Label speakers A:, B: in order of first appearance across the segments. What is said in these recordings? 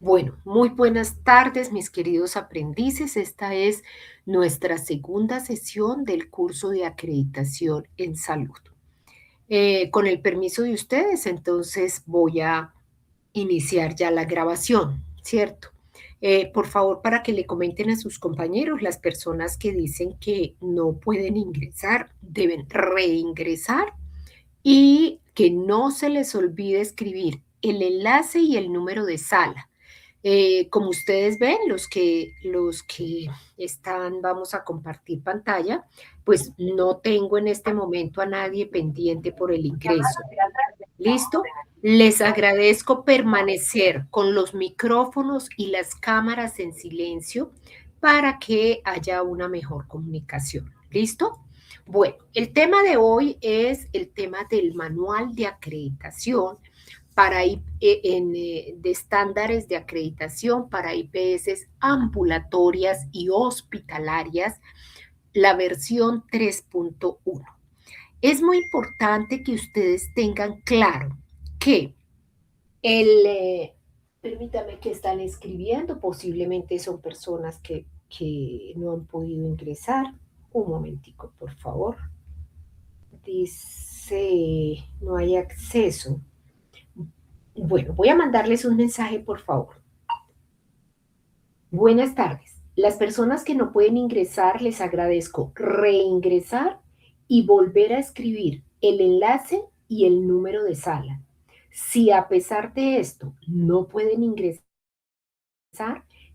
A: Bueno, muy buenas tardes, mis queridos aprendices. Esta es nuestra segunda sesión del curso de acreditación en salud. Con el permiso de ustedes, entonces voy a iniciar ya la grabación, ¿cierto? Por favor, para que le comenten a sus compañeros, las personas que dicen que no pueden ingresar, deben reingresar y que no se les olvide escribir el enlace y el número de sala. Como ustedes ven, los que están, vamos a compartir pantalla, pues no tengo en este momento a nadie pendiente por el ingreso. ¿Listo? Les agradezco permanecer con los micrófonos y las cámaras en silencio para que haya una mejor comunicación. ¿Listo? Bueno, el tema de hoy es el tema del manual de acreditación de estándares de acreditación para IPS ambulatorias y hospitalarias, la versión 3.1. Es muy importante que ustedes tengan claro que permítame que están escribiendo, posiblemente son personas que no han podido ingresar. Un momentico, por favor. Dice, no hay acceso. Bueno, voy a mandarles un mensaje, por favor. Buenas tardes. Las personas que no pueden ingresar, les agradezco reingresar y volver a escribir el enlace y el número de sala. Si a pesar de esto no pueden ingresar,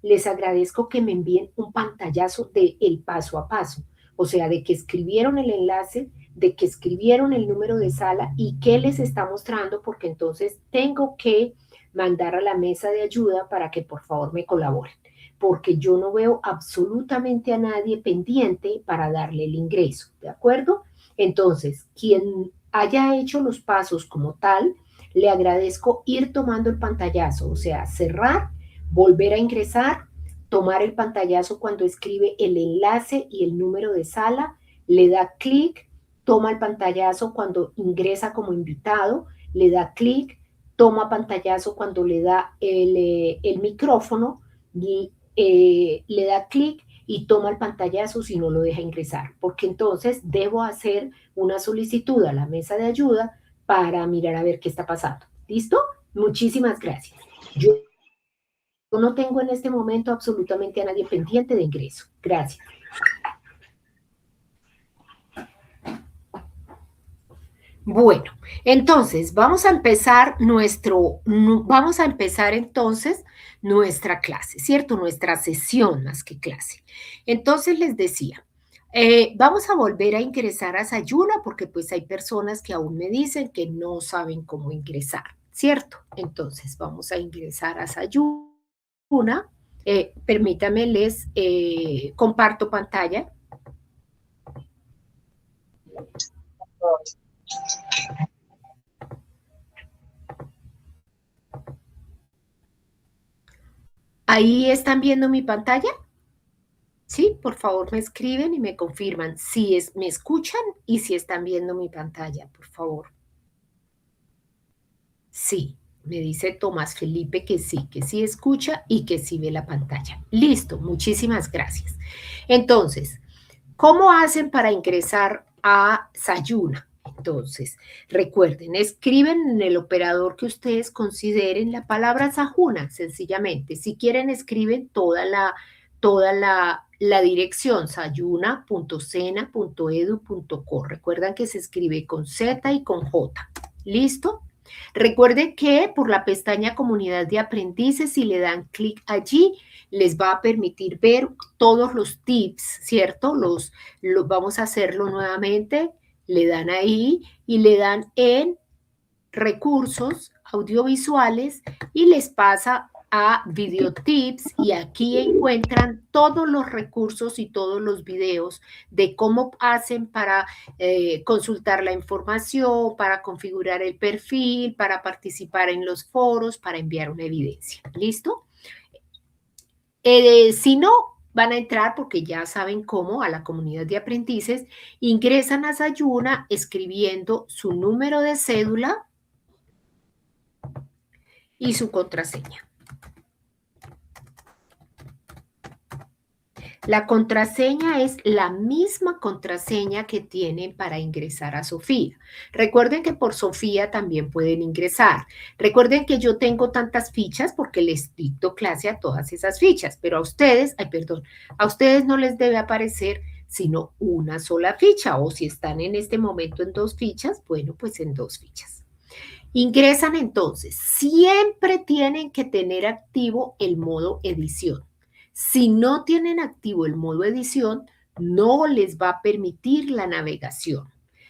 A: les agradezco que me envíen un pantallazo de el paso a paso, o sea, de que escribieron el enlace, de que escribieron el número de sala y qué les está mostrando, porque entonces tengo que mandar a la mesa de ayuda para que por favor me colaboren, porque yo no veo absolutamente a nadie pendiente para darle el ingreso, ¿de acuerdo? Entonces, quien haya hecho los pasos como tal, le agradezco ir tomando el pantallazo, o sea, cerrar, volver a ingresar, tomar el pantallazo cuando escribe el enlace y el número de sala, le da clic, toma el pantallazo cuando ingresa como invitado, le da clic, toma pantallazo cuando le da el micrófono y le da clic y toma el pantallazo si no lo deja ingresar, porque entonces debo hacer una solicitud a la mesa de ayuda para mirar a ver qué está pasando. ¿Listo? Muchísimas gracias. Yo no tengo en este momento absolutamente a nadie pendiente de ingreso. Gracias. Bueno, entonces vamos a empezar entonces nuestra clase, ¿cierto? Nuestra sesión más que clase. Entonces les decía, vamos a volver a ingresar a Sayuna porque pues hay personas que aún me dicen que no saben cómo ingresar, ¿cierto? Entonces vamos a ingresar a Sayuna. Permítame, les comparto pantalla. ¿Ahí están viendo mi pantalla? Sí, por favor me escriben y me confirman si me escuchan y si están viendo mi pantalla, por favor. Sí, me dice Tomás Felipe que sí escucha y que sí ve la pantalla. Listo, muchísimas gracias. Entonces, ¿cómo hacen para ingresar a Sayuna? Entonces, recuerden, escriben en el operador que ustedes consideren la palabra Sajuna, sencillamente. Si quieren, escriben toda la dirección, sayuna.sena.edu.co. Recuerdan que se escribe con Z y con J. ¿Listo? Recuerden que por la pestaña Comunidad de Aprendices, si le dan clic allí, les va a permitir ver todos los tips, ¿cierto? Vamos a hacerlo nuevamente. Le dan ahí y le dan en recursos audiovisuales y les pasa a video tips y aquí encuentran todos los recursos y todos los videos de cómo hacen para consultar la información, para configurar el perfil, para participar en los foros, para enviar una evidencia. ¿Listo? Si no, van a entrar porque ya saben cómo a la comunidad de aprendices, ingresan a Sayuna escribiendo su número de cédula y su contraseña. La contraseña es la misma contraseña que tienen para ingresar a Sofía. Recuerden que por Sofía también pueden ingresar. Recuerden que yo tengo tantas fichas porque les dicto clase a todas esas fichas, pero a ustedes, ay, perdón, a ustedes no les debe aparecer sino una sola ficha, o si están en este momento en dos fichas, bueno, pues en dos fichas. Ingresan entonces, siempre tienen que tener activo el modo edición. Si no tienen activo el modo edición, no les va a permitir la navegación.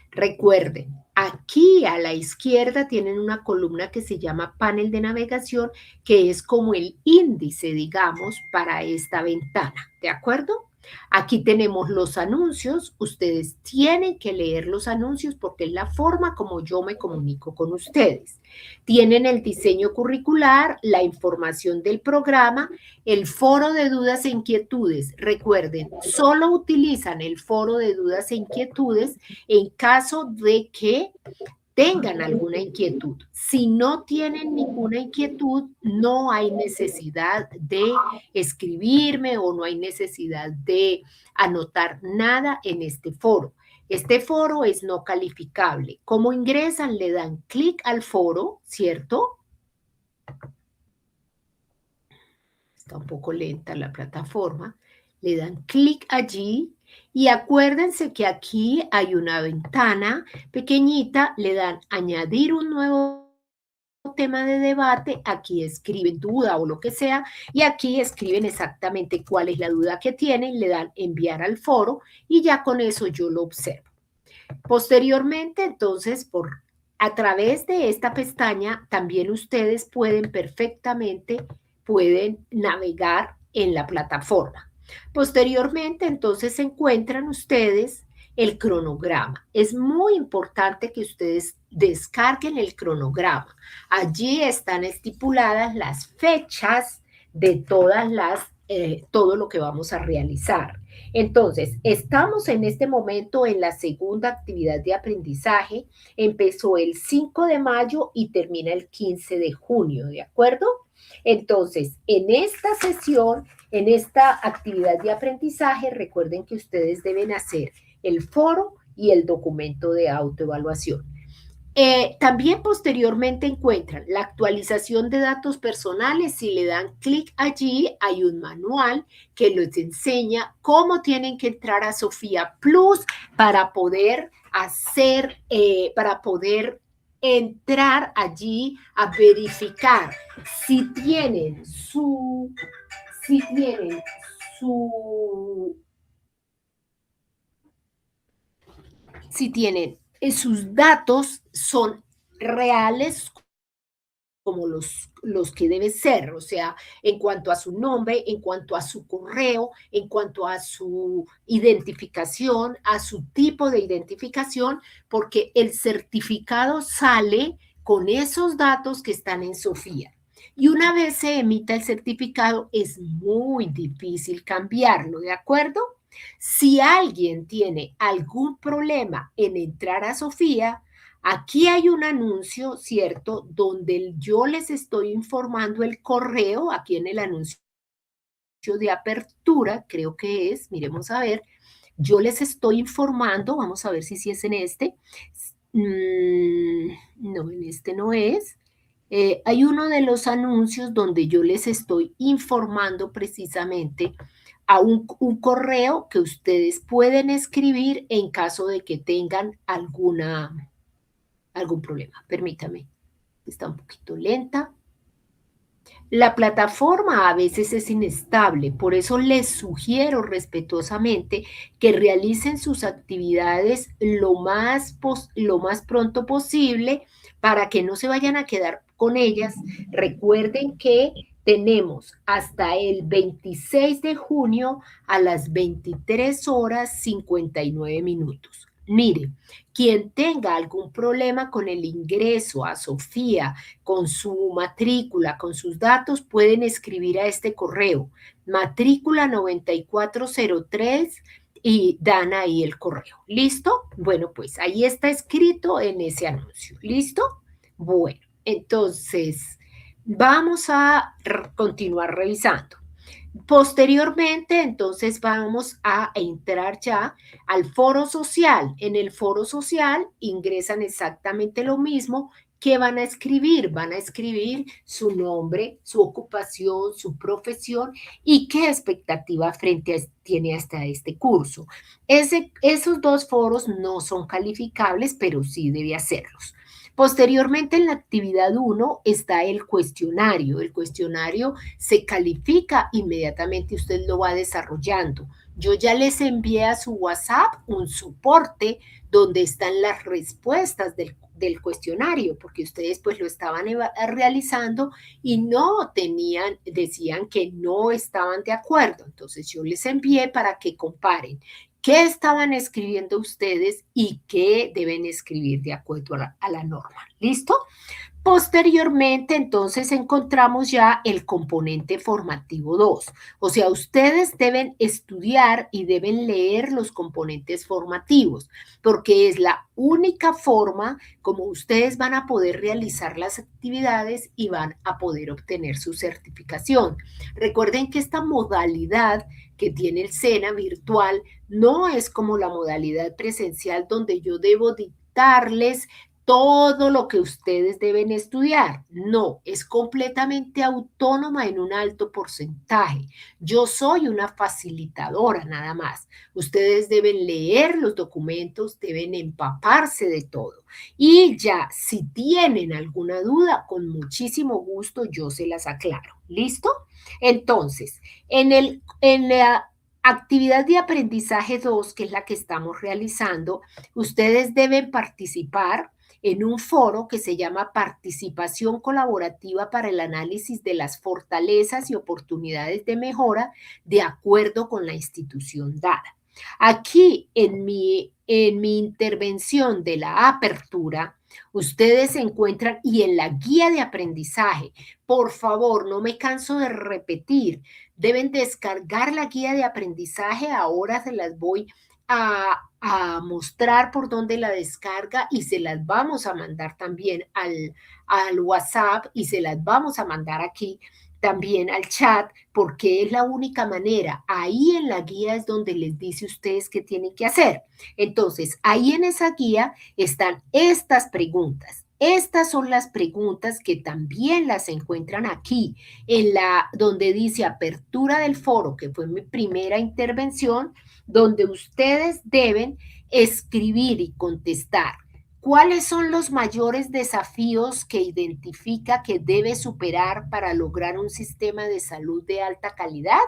A: Recuerden, aquí a la izquierda tienen una columna que se llama panel de navegación, que es como el índice, digamos, para esta ventana, ¿de acuerdo? Aquí tenemos los anuncios, ustedes tienen que leer los anuncios porque es la forma como yo me comunico con ustedes. Tienen el diseño curricular, la información del programa, el foro de dudas e inquietudes. Recuerden, solo utilizan el foro de dudas e inquietudes en caso de que tengan alguna inquietud. Si no tienen ninguna inquietud, no hay necesidad de escribirme o no hay necesidad de anotar nada en este foro. Este foro es no calificable. ¿Cómo ingresan? Le dan clic al foro, ¿cierto? Está un poco lenta la plataforma. Le dan clic allí y acuérdense que aquí hay una ventana pequeñita, le dan añadir un nuevo tema de debate, aquí escriben duda o lo que sea, y aquí escriben exactamente cuál es la duda que tienen, le dan enviar al foro y ya con eso yo lo observo. Posteriormente, entonces, a través de esta pestaña, también ustedes pueden navegar en la plataforma. Posteriormente, entonces, encuentran ustedes el cronograma. Es muy importante que ustedes descarguen el cronograma. Allí están estipuladas las fechas de todo lo que vamos a realizar. Entonces, estamos en este momento en la segunda actividad de aprendizaje. Empezó el 5 de mayo y termina el 15 de junio, ¿de acuerdo? Entonces, en esta sesión, en esta actividad de aprendizaje, recuerden que ustedes deben hacer el foro y el documento de autoevaluación. También posteriormente encuentran la actualización de datos personales. Si le dan clic allí, hay un manual que les enseña cómo tienen que entrar a Sofía Plus para poder entrar allí a verificar si tienen sus datos son reales como los que debe ser, o sea, en cuanto a su nombre, en cuanto a su correo, en cuanto a su identificación, a su tipo de identificación, porque el certificado sale con esos datos que están en Sofía. Y una vez se emita el certificado, es muy difícil cambiarlo, ¿de acuerdo? Si alguien tiene algún problema en entrar a Sofía, aquí hay un anuncio, ¿cierto? Donde yo les estoy informando el correo, aquí en el anuncio de apertura, creo que es, miremos a ver, yo les estoy informando, vamos a ver si es en este. No, en este no es. Hay uno de los anuncios donde yo les estoy informando precisamente a un correo que ustedes pueden escribir en caso de que tengan algún problema. Permítame, está un poquito lenta. La plataforma a veces es inestable, por eso les sugiero respetuosamente que realicen sus actividades lo más pronto posible para que no se vayan a quedar con ellas. Recuerden que tenemos hasta el 26 de junio a las 23 horas 59 minutos. Mire, quien tenga algún problema con el ingreso a Sofía, con su matrícula, con sus datos, pueden escribir a este correo, matrícula 9403, y dan ahí el correo. ¿Listo? Bueno, pues ahí está escrito en ese anuncio. ¿Listo? Bueno, entonces vamos a continuar revisando. Posteriormente, entonces vamos a entrar ya al foro social. En el foro social ingresan exactamente lo mismo. ¿Qué van a escribir? Van a escribir su nombre, su ocupación, su profesión y qué expectativa tiene hasta este curso. Esos dos foros no son calificables, pero sí debe hacerlos. Posteriormente, en la actividad 1 está el cuestionario. El cuestionario se califica inmediatamente, usted lo va desarrollando. Yo ya les envié a su WhatsApp un soporte donde están las respuestas del cuestionario, porque ustedes pues lo estaban realizando y no tenían, decían que no estaban de acuerdo. Entonces yo les envié para que comparen qué estaban escribiendo ustedes y qué deben escribir de acuerdo a la norma. ¿Listo? Posteriormente, entonces, encontramos ya el componente formativo 2. O sea, ustedes deben estudiar y deben leer los componentes formativos, porque es la única forma como ustedes van a poder realizar las actividades y van a poder obtener su certificación. Recuerden que esta modalidad que tiene el SENA virtual no es como la modalidad presencial donde yo debo dictarles todo lo que ustedes deben estudiar. No, es completamente autónoma en un alto porcentaje. Yo soy una facilitadora nada más. Ustedes deben leer los documentos, deben empaparse de todo. Y ya, si tienen alguna duda, con muchísimo gusto yo se las aclaro. ¿Listo? Entonces, en la actividad de aprendizaje 2, que es la que estamos realizando, ustedes deben participar en un foro que se llama Participación Colaborativa para el Análisis de las Fortalezas y Oportunidades de Mejora de acuerdo con la institución dada. Aquí en mi intervención de la apertura, ustedes se encuentran y en la guía de aprendizaje, por favor, no me canso de repetir, deben descargar la guía de aprendizaje, ahora se las voy a mostrar por dónde la descarga y se las vamos a mandar también al WhatsApp y se las vamos a mandar aquí también al chat, porque es la única manera. Ahí en la guía es donde les dice a ustedes qué tienen que hacer. Entonces, ahí en esa guía están estas preguntas. Estas son las preguntas que también las encuentran aquí, en la donde dice apertura del foro, que fue mi primera intervención, donde ustedes deben escribir y contestar cuáles son los mayores desafíos que identifica que debe superar para lograr un sistema de salud de alta calidad.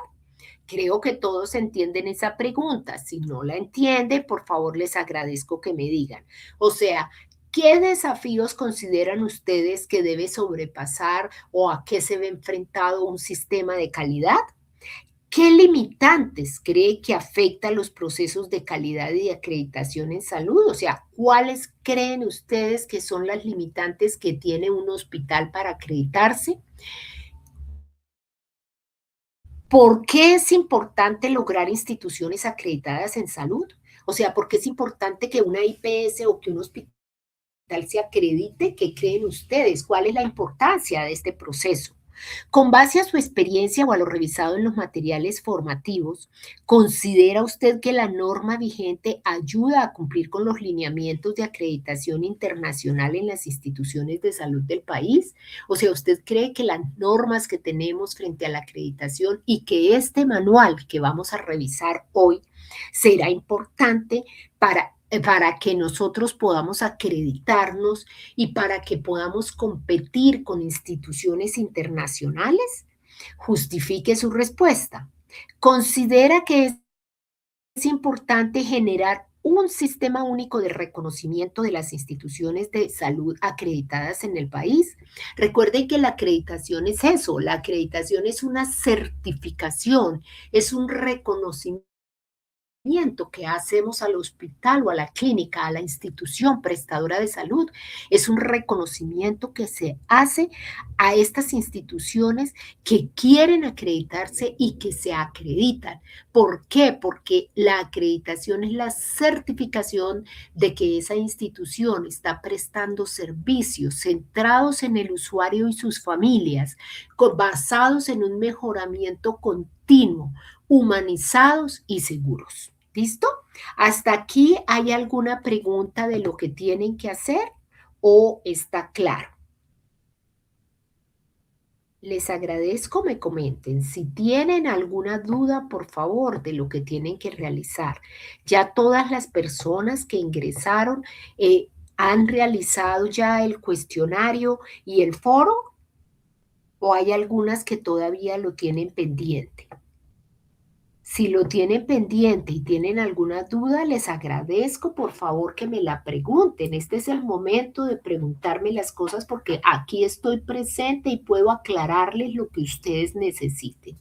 A: Creo que todos entienden esa pregunta. Si no la entiende, por favor, les agradezco que me digan. O sea, ¿qué desafíos consideran ustedes que debe sobrepasar o a qué se ve enfrentado un sistema de calidad? ¿Qué limitantes cree que afectan los procesos de calidad y de acreditación en salud? O sea, ¿cuáles creen ustedes que son las limitantes que tiene un hospital para acreditarse? ¿Por qué es importante lograr instituciones acreditadas en salud? O sea, ¿por qué es importante que una IPS o que un hospital se acredite? ¿Qué creen ustedes? ¿Cuál es la importancia de este proceso? Con base a su experiencia o a lo revisado en los materiales formativos, ¿considera usted que la norma vigente ayuda a cumplir con los lineamientos de acreditación internacional en las instituciones de salud del país? O sea, ¿usted cree que las normas que tenemos frente a la acreditación y que este manual que vamos a revisar hoy será importante para que nosotros podamos acreditarnos y para que podamos competir con instituciones internacionales? Justifique su respuesta. ¿Considera que es importante generar un sistema único de reconocimiento de las instituciones de salud acreditadas en el país? Recuerden que la acreditación es eso, la acreditación es una certificación, es un reconocimiento reconocimiento que hacemos al hospital o a la clínica, a la institución prestadora de salud, es un reconocimiento que se hace a estas instituciones que quieren acreditarse y que se acreditan. ¿Por qué? Porque la acreditación es la certificación de que esa institución está prestando servicios centrados en el usuario y sus familias, basados en un mejoramiento continuo, humanizados y seguros. ¿Listo? ¿Hasta aquí hay alguna pregunta de lo que tienen que hacer o está claro? Les agradezco me comenten. Si tienen alguna duda, por favor, de lo que tienen que realizar. Ya todas las personas que ingresaron han realizado ya el cuestionario y el foro, o hay algunas que todavía lo tienen pendiente. Si lo tienen pendiente y tienen alguna duda, les agradezco por favor que me la pregunten. Este es el momento de preguntarme las cosas porque aquí estoy presente y puedo aclararles lo que ustedes necesiten.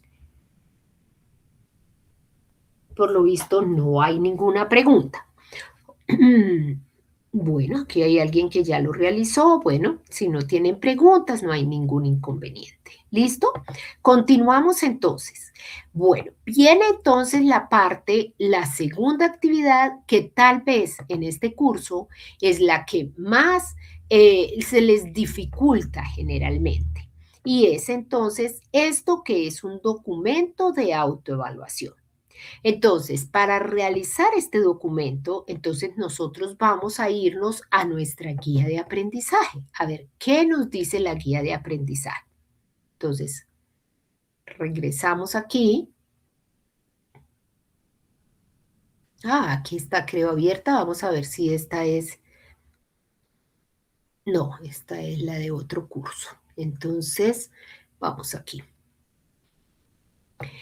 A: Por lo visto, no hay ninguna pregunta. Bueno, aquí hay alguien que ya lo realizó. Bueno, si no tienen preguntas, no hay ningún inconveniente. ¿Listo? Continuamos entonces. Bueno, viene entonces la parte, la segunda actividad que tal vez en este curso es la que más se les dificulta generalmente. Y es entonces esto que es un documento de autoevaluación. Entonces, para realizar este documento, entonces nosotros vamos a irnos a nuestra guía de aprendizaje, a ver qué nos dice la guía de aprendizaje. Entonces, regresamos aquí. Aquí está, creo, abierta. Vamos a ver si esta es. No, esta es la de otro curso. Entonces, vamos aquí.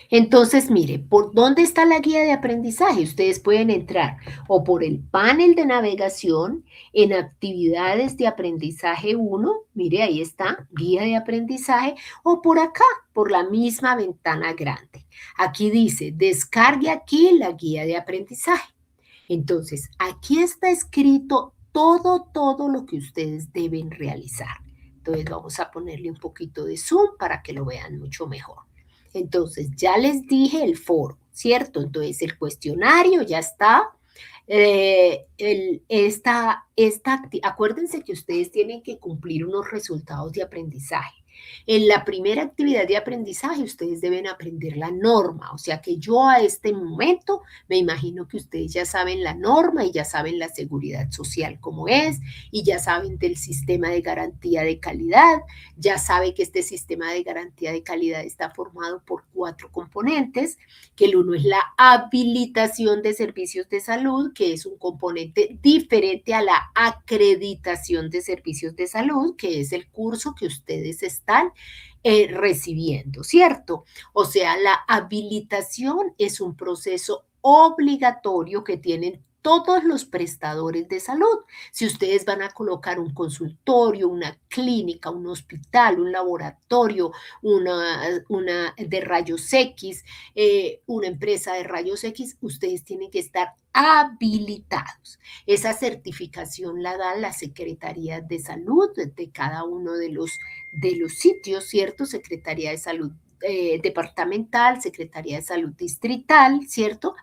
A: Entonces, mire, ¿por dónde está la guía de aprendizaje? Ustedes pueden entrar o por el panel de navegación en actividades de aprendizaje 1, mire, ahí está, guía de aprendizaje, o por acá, por la misma ventana grande. Aquí dice, descargue aquí la guía de aprendizaje. Entonces, aquí está escrito todo lo que ustedes deben realizar. Entonces, vamos a ponerle un poquito de zoom para que lo vean mucho mejor. Entonces, ya les dije el foro, ¿cierto? Entonces, el cuestionario ya está. Acuérdense que ustedes tienen que cumplir unos resultados de aprendizaje. En la primera actividad de aprendizaje, ustedes deben aprender la norma, o sea que yo a este momento me imagino que ustedes ya saben la norma y ya saben la seguridad social como es, y ya saben del sistema de garantía de calidad, ya sabe que este sistema de garantía de calidad está formado por 4 componentes, que el uno es la habilitación de servicios de salud, que es un componente diferente a la acreditación de servicios de salud, que es el curso que ustedes están recibiendo, ¿cierto? O sea, la habilitación es un proceso obligatorio que tienen todos los prestadores de salud. Si ustedes van a colocar un consultorio, una clínica, un hospital, un laboratorio, una de rayos X, una empresa de rayos X, ustedes tienen que estar habilitados. Esa certificación la dan las secretarías de salud de cada uno de los sitios, ¿cierto? Secretaría de Salud departamental, Secretaría de Salud distrital, ¿cierto?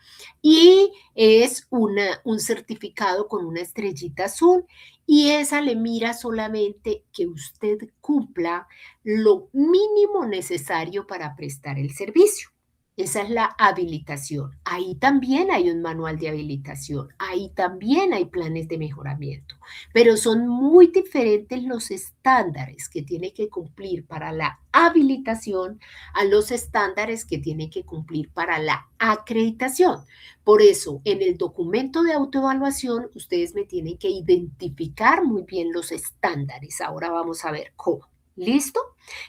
A: Y es un certificado con una estrellita azul y esa le mira solamente que usted cumpla lo mínimo necesario para prestar el servicio. Esa es la habilitación. Ahí también hay un manual de habilitación, ahí también hay planes de mejoramiento, pero son muy diferentes los estándares que tiene que cumplir para la habilitación a los estándares que tiene que cumplir para la acreditación. Por eso, en el documento de autoevaluación, ustedes me tienen que identificar muy bien los estándares. Ahora vamos a ver cómo. ¿Listo?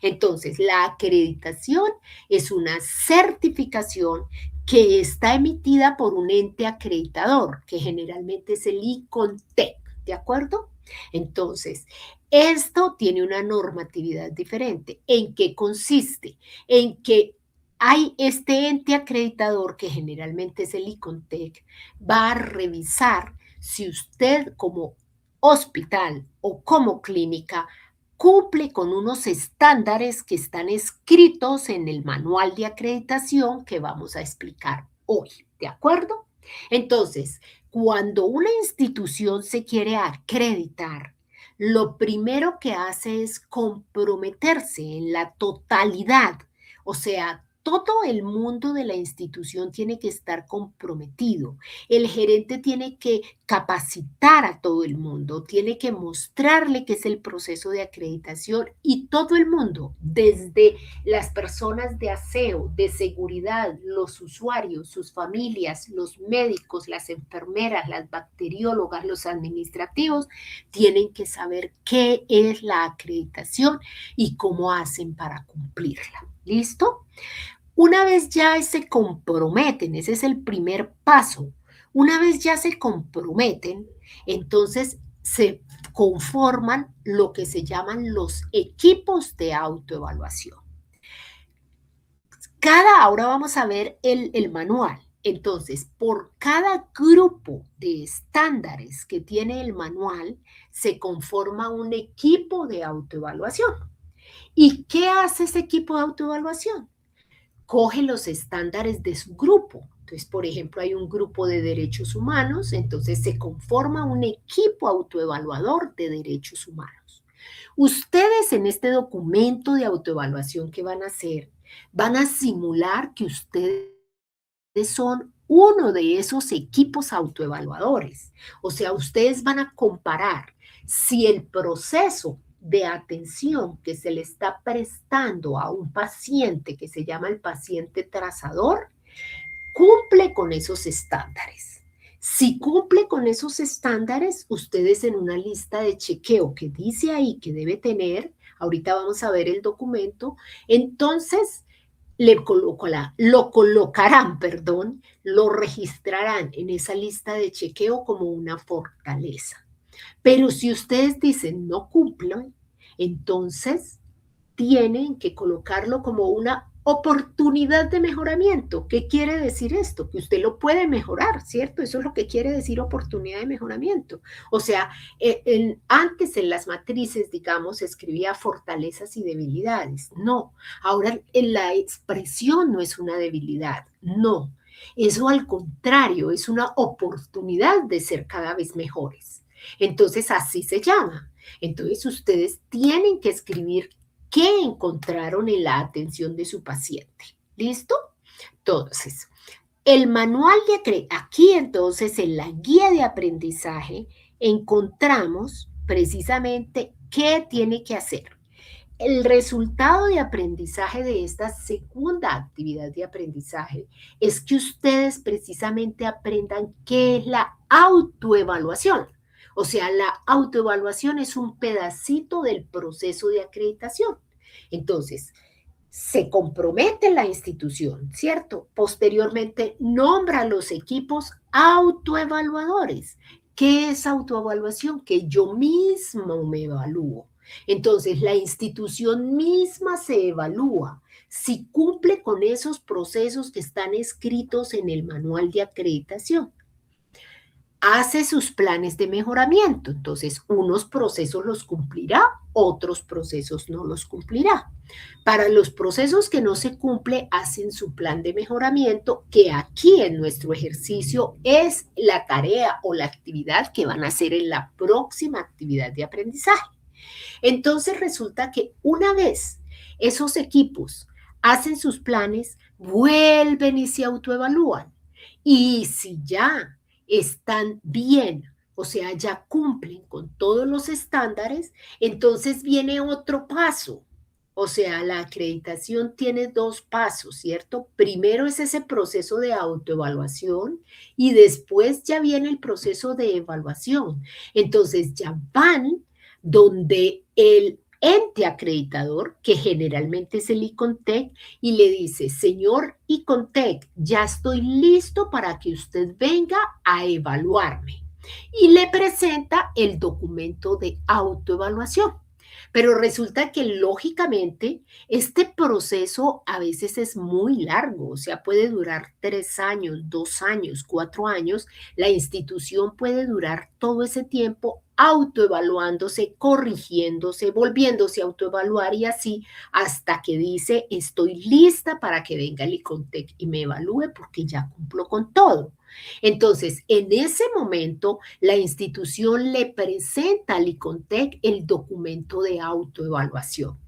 A: Entonces, la acreditación es una certificación que está emitida por un ente acreditador, que generalmente es el ICONTEC, ¿de acuerdo? Entonces, esto tiene una normatividad diferente. ¿En qué consiste? En que hay este ente acreditador, que generalmente es el ICONTEC, va a revisar si usted como hospital o como clínica cumple con unos estándares que están escritos en el manual de acreditación que vamos a explicar hoy, ¿de acuerdo? Entonces, cuando una institución se quiere acreditar, lo primero que hace es comprometerse en la totalidad, o sea, todo el mundo de la institución tiene que estar comprometido. El gerente tiene que capacitar a todo el mundo, tiene que mostrarle qué es el proceso de acreditación, y todo el mundo, desde las personas de aseo, de seguridad, los usuarios, sus familias, los médicos, las enfermeras, las bacteriólogas, los administrativos, tienen que saber qué es la acreditación y cómo hacen para cumplirla. ¿Listo? Una vez ya se comprometen, ese es el primer paso. Una vez ya se comprometen, entonces se conforman lo que se llaman los equipos de autoevaluación. Ahora vamos a ver el manual. Entonces, por cada grupo de estándares que tiene el manual, se conforma un equipo de autoevaluación. ¿Y qué hace ese equipo de autoevaluación? Coge los estándares de su grupo. Entonces, por ejemplo, hay un grupo de derechos humanos, entonces se conforma un equipo autoevaluador de derechos humanos. Ustedes en este documento de autoevaluación que van a hacer, van a simular que ustedes son uno de esos equipos autoevaluadores. O sea, ustedes van a comparar si el proceso de atención que se le está prestando a un paciente, que se llama el paciente trazador, cumple con esos estándares. Si cumple con esos estándares, ustedes en una lista de chequeo que dice ahí que debe tener, ahorita vamos a ver el documento, entonces lo colocarán, perdón, lo registrarán en esa lista de chequeo como una fortaleza. Pero si ustedes dicen no cumplen, entonces tienen que colocarlo como una oportunidad de mejoramiento. ¿Qué quiere decir esto? Que usted lo puede mejorar, ¿cierto? Eso es lo que quiere decir oportunidad de mejoramiento. O sea, antes en las matrices, digamos, se escribía fortalezas y debilidades. No, ahora en la expresión no es una debilidad, no. Eso al contrario, es una oportunidad de ser cada vez mejores. Entonces, así se llama. Entonces, ustedes tienen que escribir qué encontraron en la atención de su paciente. ¿Listo? Entonces, el manual aquí entonces en la guía de aprendizaje encontramos precisamente qué tiene que hacer. El resultado de aprendizaje de esta segunda actividad de aprendizaje es que ustedes precisamente aprendan qué es la autoevaluación. O sea, la autoevaluación es un pedacito del proceso de acreditación. Entonces, se compromete la institución, ¿cierto? Posteriormente, nombra los equipos autoevaluadores. ¿Qué es autoevaluación? Que yo mismo me evalúo. Entonces, la institución misma se evalúa si cumple con esos procesos que están escritos en el manual de acreditación. Hace sus planes de mejoramiento. Entonces, unos procesos los cumplirá, otros procesos no los cumplirá. Para los procesos que no se cumple, hacen su plan de mejoramiento, que aquí en nuestro ejercicio es la tarea o la actividad que van a hacer en la próxima actividad de aprendizaje. Entonces, resulta que una vez esos equipos hacen sus planes, vuelven y se autoevalúan. Y si ya están bien, o sea, ya cumplen con todos los estándares, entonces viene otro paso. O sea, la acreditación tiene dos pasos, ¿cierto? Primero es ese proceso de autoevaluación y después ya viene el proceso de evaluación. Entonces ya van donde el ente acreditador, que generalmente es el ICONTEC, y le dice, señor ICONTEC, ya estoy listo para que usted venga a evaluarme. Y le presenta el documento de autoevaluación. Pero resulta que lógicamente este proceso a veces es muy largo, o sea, puede durar 3 años, 2 años, 4 años. La institución puede durar todo ese tiempo autoevaluándose, corrigiéndose, volviéndose a autoevaluar y así hasta que dice, estoy lista para que venga el ICONTEC y me evalúe porque ya cumplo con todo. Entonces, en ese momento, la institución le presenta al ICONTEC el documento de autoevaluación.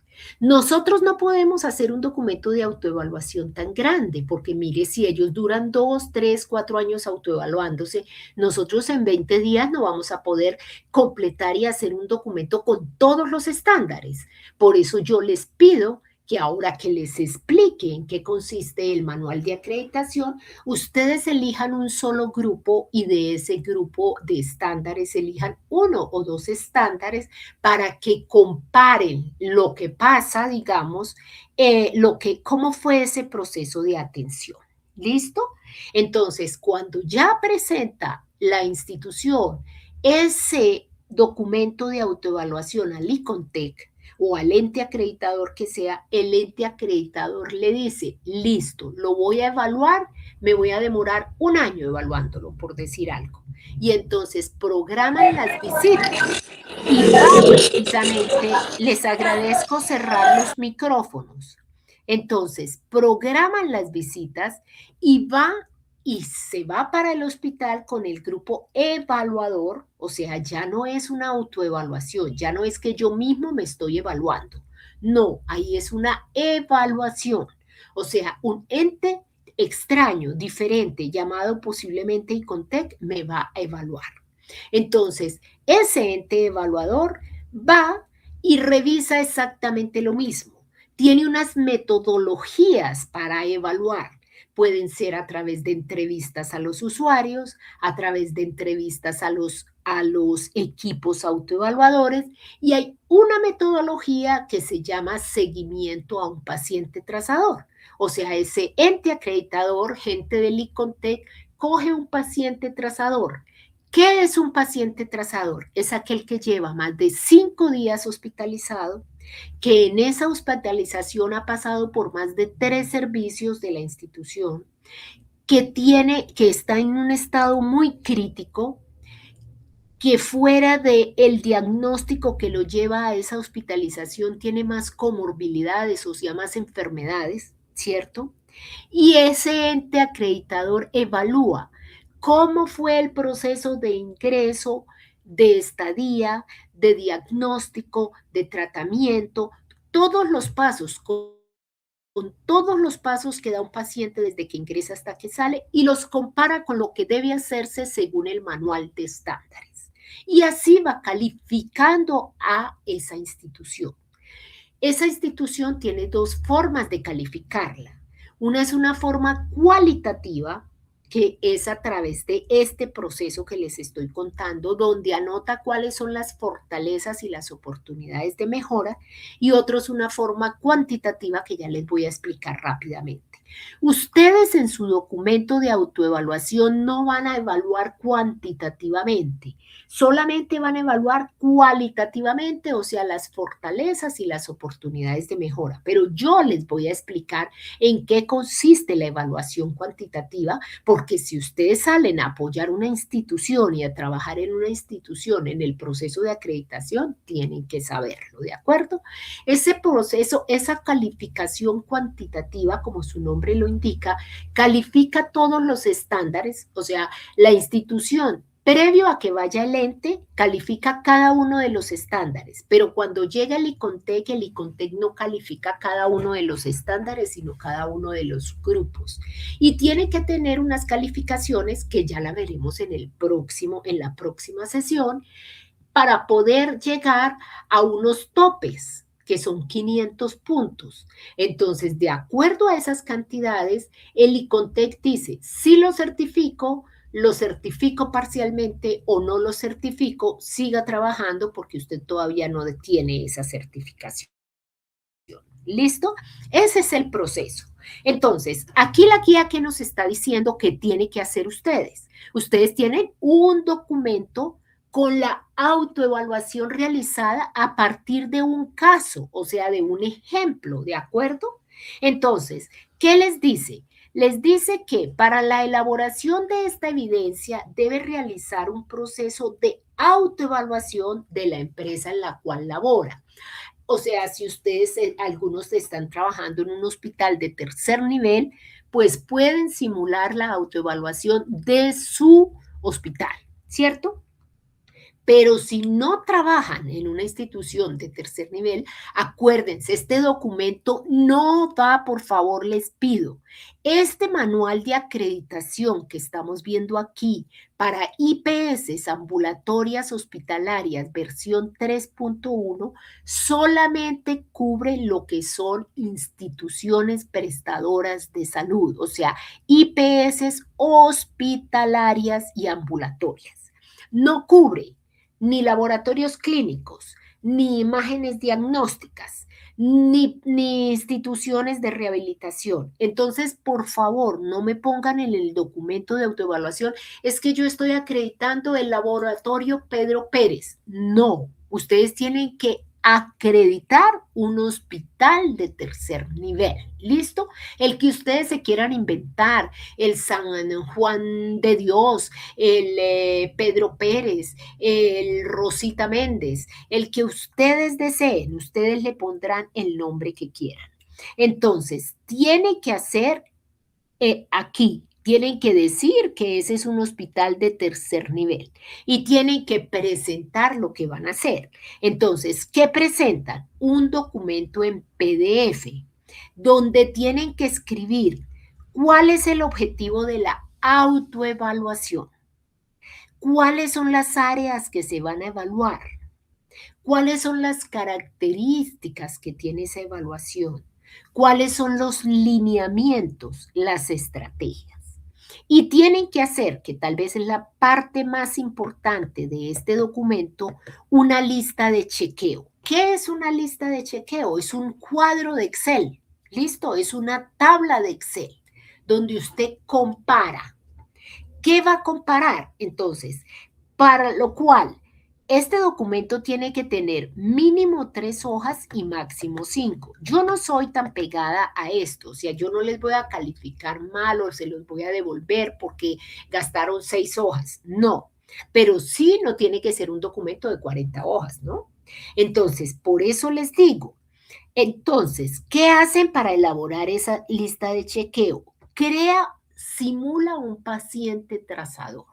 A: Nosotros no podemos hacer un documento de autoevaluación tan grande, porque mire, si ellos duran 2, 3, 4 años autoevaluándose, nosotros en 20 días no vamos a poder completar y hacer un documento con todos los estándares. Por eso yo les pido que ahora que les explique en qué consiste el manual de acreditación, ustedes elijan un solo grupo y de ese grupo de estándares elijan 1 o 2 estándares para que comparen lo que pasa, digamos, cómo fue ese proceso de atención. ¿Listo? Entonces, cuando ya presenta la institución ese documento de autoevaluación al ICONTEC, o al ente acreditador que sea, el ente acreditador le dice, listo, lo voy a evaluar, me voy a demorar 1 año evaluándolo, por decir algo. Y entonces programan las visitas y va precisamente, les agradezco cerrar los micrófonos. Entonces, programan las visitas y va y se va para el hospital con el grupo evaluador, o sea, ya no es una autoevaluación, ya no es que yo mismo me estoy evaluando, no, ahí es una evaluación, o sea, un ente extraño, diferente, llamado posiblemente ICONTEC, me va a evaluar. Entonces, ese ente evaluador va y revisa exactamente lo mismo. Tiene unas metodologías para evaluar. Pueden ser a través de entrevistas a los usuarios, a través de entrevistas a los equipos autoevaluadores y hay una metodología que se llama seguimiento a un paciente trazador. O sea, ese ente acreditador, gente del ICONTEC, coge un paciente trazador. ¿Qué es un paciente trazador? Es aquel que lleva más de 5 días hospitalizado, que en esa hospitalización ha pasado por más de 3 servicios de la institución, que está en un estado muy crítico, que fuera del diagnóstico que lo lleva a esa hospitalización tiene más comorbilidades, o sea, más enfermedades, ¿cierto? Y ese ente acreditador evalúa cómo fue el proceso de ingreso, de estadía, de diagnóstico, de tratamiento, todos los pasos, con todos los pasos que da un paciente desde que ingresa hasta que sale y los compara con lo que debe hacerse según el manual de estándares. Y así va calificando a esa institución. Esa institución tiene 2 formas de calificarla. Una es una forma cualitativa, que es a través de este proceso que les estoy contando, donde anota cuáles son las fortalezas y las oportunidades de mejora, y otro es una forma cuantitativa que ya les voy a explicar rápidamente. Ustedes en su documento de autoevaluación no van a evaluar cuantitativamente, solamente van a evaluar cualitativamente, o sea, las fortalezas y las oportunidades de mejora. Pero yo les voy a explicar en qué consiste la evaluación cuantitativa, porque si ustedes salen a apoyar una institución y a trabajar en una institución en el proceso de acreditación, tienen que saberlo, ¿de acuerdo? Ese proceso, esa calificación cuantitativa, como su nombre lo indica, califica todos los estándares, o sea, la institución previo a que vaya el ente, califica cada uno de los estándares, pero cuando llega el ICONTEC no califica cada uno de los estándares, sino cada uno de los grupos. Y tiene que tener unas calificaciones que ya la veremos en la próxima sesión, para poder llegar a unos topes que son 500 puntos. Entonces, de acuerdo a esas cantidades, el ICONTEC dice, si lo certifico parcialmente o no lo certifico, siga trabajando porque usted todavía no tiene esa certificación. ¿Listo? Ese es el proceso. Entonces, aquí la guía que nos está diciendo que tiene que hacer ustedes. Ustedes tienen un documento con la autoevaluación realizada a partir de un caso, o sea, de un ejemplo, ¿de acuerdo? Entonces, ¿qué les dice? Les dice que para la elaboración de esta evidencia debe realizar un proceso de autoevaluación de la empresa en la cual labora. O sea, si ustedes, algunos están trabajando en un hospital de tercer nivel, pues pueden simular la autoevaluación de su hospital, ¿cierto? Pero si no trabajan en una institución de tercer nivel, acuérdense, este documento no va, por favor, les pido. Este manual de acreditación que estamos viendo aquí para IPS ambulatorias hospitalarias versión 3.1 solamente cubre lo que son instituciones prestadoras de salud, o sea, IPS hospitalarias y ambulatorias. No cubre ni laboratorios clínicos, ni imágenes diagnósticas, ni instituciones de rehabilitación. Entonces, por favor, no me pongan en el documento de autoevaluación, es que yo estoy acreditando el laboratorio Pedro Pérez. No, ustedes tienen que acreditar un hospital de tercer nivel. ¿Listo? El que ustedes se quieran inventar, el San Juan de Dios, el Pedro Pérez, el Rosita Méndez, el que ustedes deseen, ustedes le pondrán el nombre que quieran. Entonces, tiene que hacer aquí, tienen que decir que ese es un hospital de tercer nivel y tienen que presentar lo que van a hacer. Entonces, ¿qué presentan? Un documento en PDF donde tienen que escribir cuál es el objetivo de la autoevaluación, cuáles son las áreas que se van a evaluar, cuáles son las características que tiene esa evaluación, cuáles son los lineamientos, las estrategias. Y tienen que hacer, que tal vez es la parte más importante de este documento, una lista de chequeo. ¿Qué es una lista de chequeo? Es un cuadro de Excel, ¿listo? Es una tabla de Excel donde usted compara. ¿Qué va a comparar? Entonces, para lo cual este documento tiene que tener mínimo 3 hojas y máximo 5. Yo no soy tan pegada a esto, o sea, yo no les voy a calificar mal o se los voy a devolver porque gastaron 6 hojas. No, pero sí no tiene que ser un documento de 40 hojas, ¿no? Entonces, por eso les digo, entonces, ¿qué hacen para elaborar esa lista de chequeo? Simula un paciente trazador.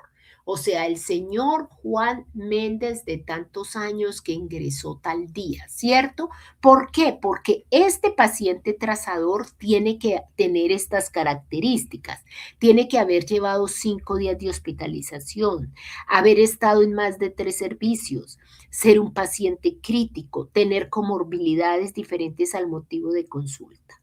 A: O sea, el señor Juan Méndez de tantos años que ingresó tal día, ¿cierto? ¿Por qué? Porque este paciente trazador tiene que tener estas características. Tiene que haber llevado 5 días de hospitalización, haber estado en más de 3 servicios, ser un paciente crítico, tener comorbilidades diferentes al motivo de consulta.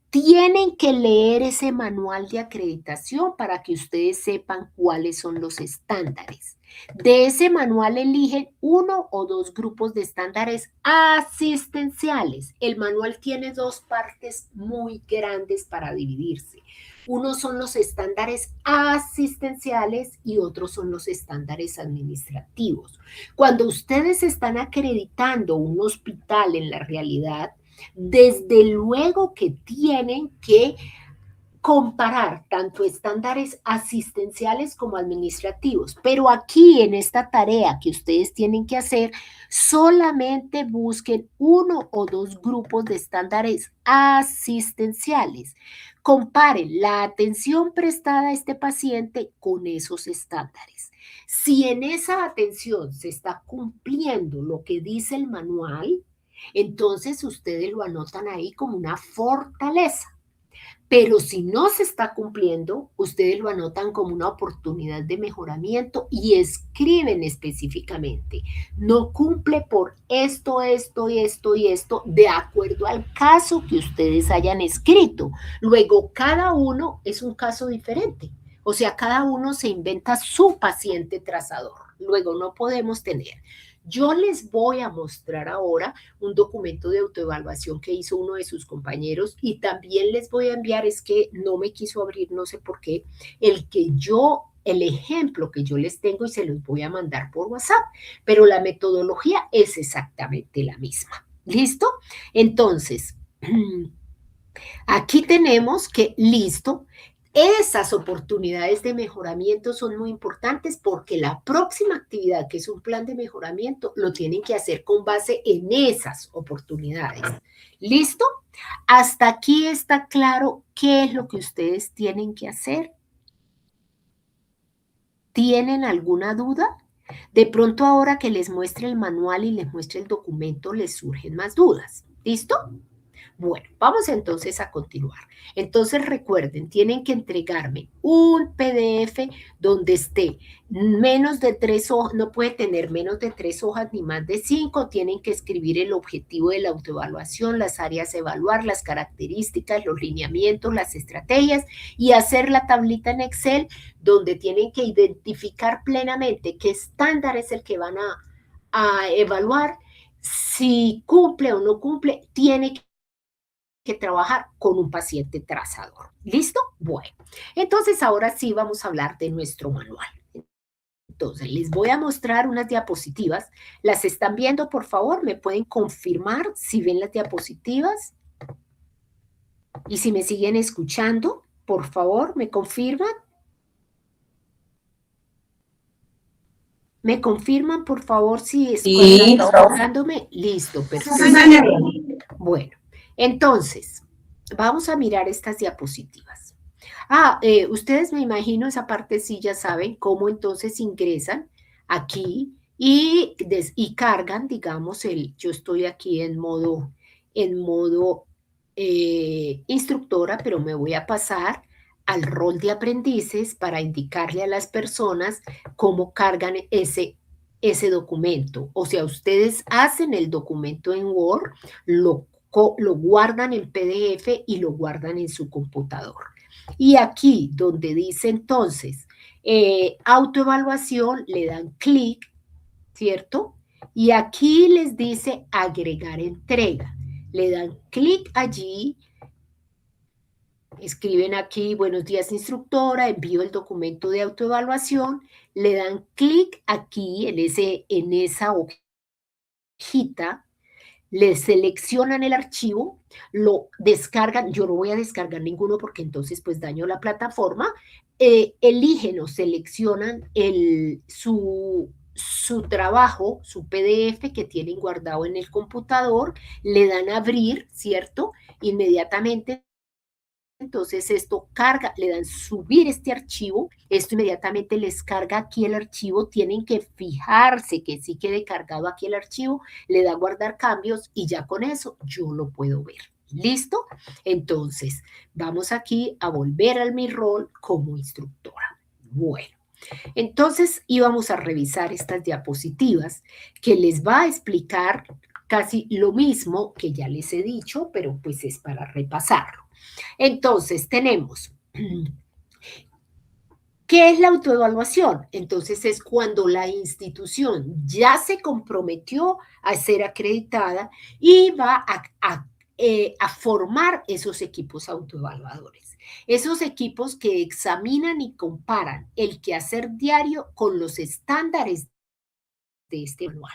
A: Tienen que leer ese manual de acreditación para que ustedes sepan cuáles son los estándares. De ese manual eligen 1 o 2 grupos de estándares asistenciales. El manual tiene 2 partes muy grandes para dividirse. Unos son los estándares asistenciales y otros son los estándares administrativos. Cuando ustedes están acreditando un hospital en la realidad, desde luego que tienen que comparar tanto estándares asistenciales como administrativos, pero aquí en esta tarea que ustedes tienen que hacer, solamente busquen 1 o 2 grupos de estándares asistenciales. Comparen la atención prestada a este paciente con esos estándares. Si en esa atención se está cumpliendo lo que dice el manual, entonces ustedes lo anotan ahí como una fortaleza. Pero si no se está cumpliendo, ustedes lo anotan como una oportunidad de mejoramiento y escriben específicamente. No cumple por esto, esto, esto y esto, de acuerdo al caso que ustedes hayan escrito. Luego, cada uno es un caso diferente. O sea, cada uno se inventa su paciente trazador. Luego, no podemos tener. Yo les voy a mostrar ahora un documento de autoevaluación que hizo uno de sus compañeros y también les voy a enviar, es que no me quiso abrir, no sé por qué, el que yo el ejemplo que yo les tengo y se los voy a mandar por WhatsApp, pero la metodología es exactamente la misma. ¿Listo? Entonces, aquí tenemos que, listo, esas oportunidades de mejoramiento son muy importantes porque la próxima actividad, que es un plan de mejoramiento, lo tienen que hacer con base en esas oportunidades. ¿Listo? Hasta aquí está claro qué es lo que ustedes tienen que hacer. ¿Tienen alguna duda? De pronto ahora que les muestre el manual y les muestre el documento, les surgen más dudas. ¿Listo? Bueno, vamos entonces a continuar. Entonces recuerden, tienen que entregarme un PDF donde esté menos de 3 hojas, no puede tener menos de 3 hojas ni más de 5, tienen que escribir el objetivo de la autoevaluación, las áreas a evaluar, las características, los lineamientos, las estrategias y hacer la tablita en Excel donde tienen que identificar plenamente qué estándar es el que van a evaluar, si cumple o no cumple, tiene que trabajar con un paciente trazador. ¿Listo? Bueno, entonces ahora sí vamos a hablar de nuestro manual. Entonces, les voy a mostrar unas diapositivas. ¿Las están viendo, por favor? ¿Me pueden confirmar si ven las diapositivas? Y si me siguen escuchando, por favor, ¿me confirman? ¿Me confirman, por favor, si están escuchándome? Listo, perfecto. Bueno, entonces, vamos a mirar estas diapositivas. Ustedes me imagino esa parte sí ya saben cómo entonces ingresan aquí y cargan, digamos, yo estoy aquí en modo instructora, pero me voy a pasar al rol de aprendices para indicarle a las personas cómo cargan ese documento. O sea, ustedes hacen el documento en Word, lo guardan en PDF y lo guardan en su computador. Y aquí donde dice entonces autoevaluación, le dan clic, ¿cierto? Y aquí les dice agregar entrega. Le dan clic allí, escriben aquí, buenos días instructora, envío el documento de autoevaluación, le dan clic aquí en esa hojita, le seleccionan el archivo, lo descargan, yo no voy a descargar ninguno porque entonces pues daño la plataforma, eligen o seleccionan su trabajo, su PDF que tienen guardado en el computador, le dan a abrir, ¿cierto? Inmediatamente entonces esto carga, le dan subir este archivo, esto inmediatamente les carga aquí el archivo, tienen que fijarse que sí quede cargado aquí el archivo, le da guardar cambios y ya con eso yo lo puedo ver. ¿Listo? Entonces, vamos aquí a volver a mi rol como instructora. Bueno, entonces íbamos a revisar estas diapositivas que les va a explicar casi lo mismo que ya les he dicho, pero pues es para repasarlo. Entonces, tenemos, ¿qué es la autoevaluación? Entonces, es cuando la institución ya se comprometió a ser acreditada y va a formar esos equipos autoevaluadores. Esos equipos que examinan y comparan el quehacer diario con los estándares de este manual.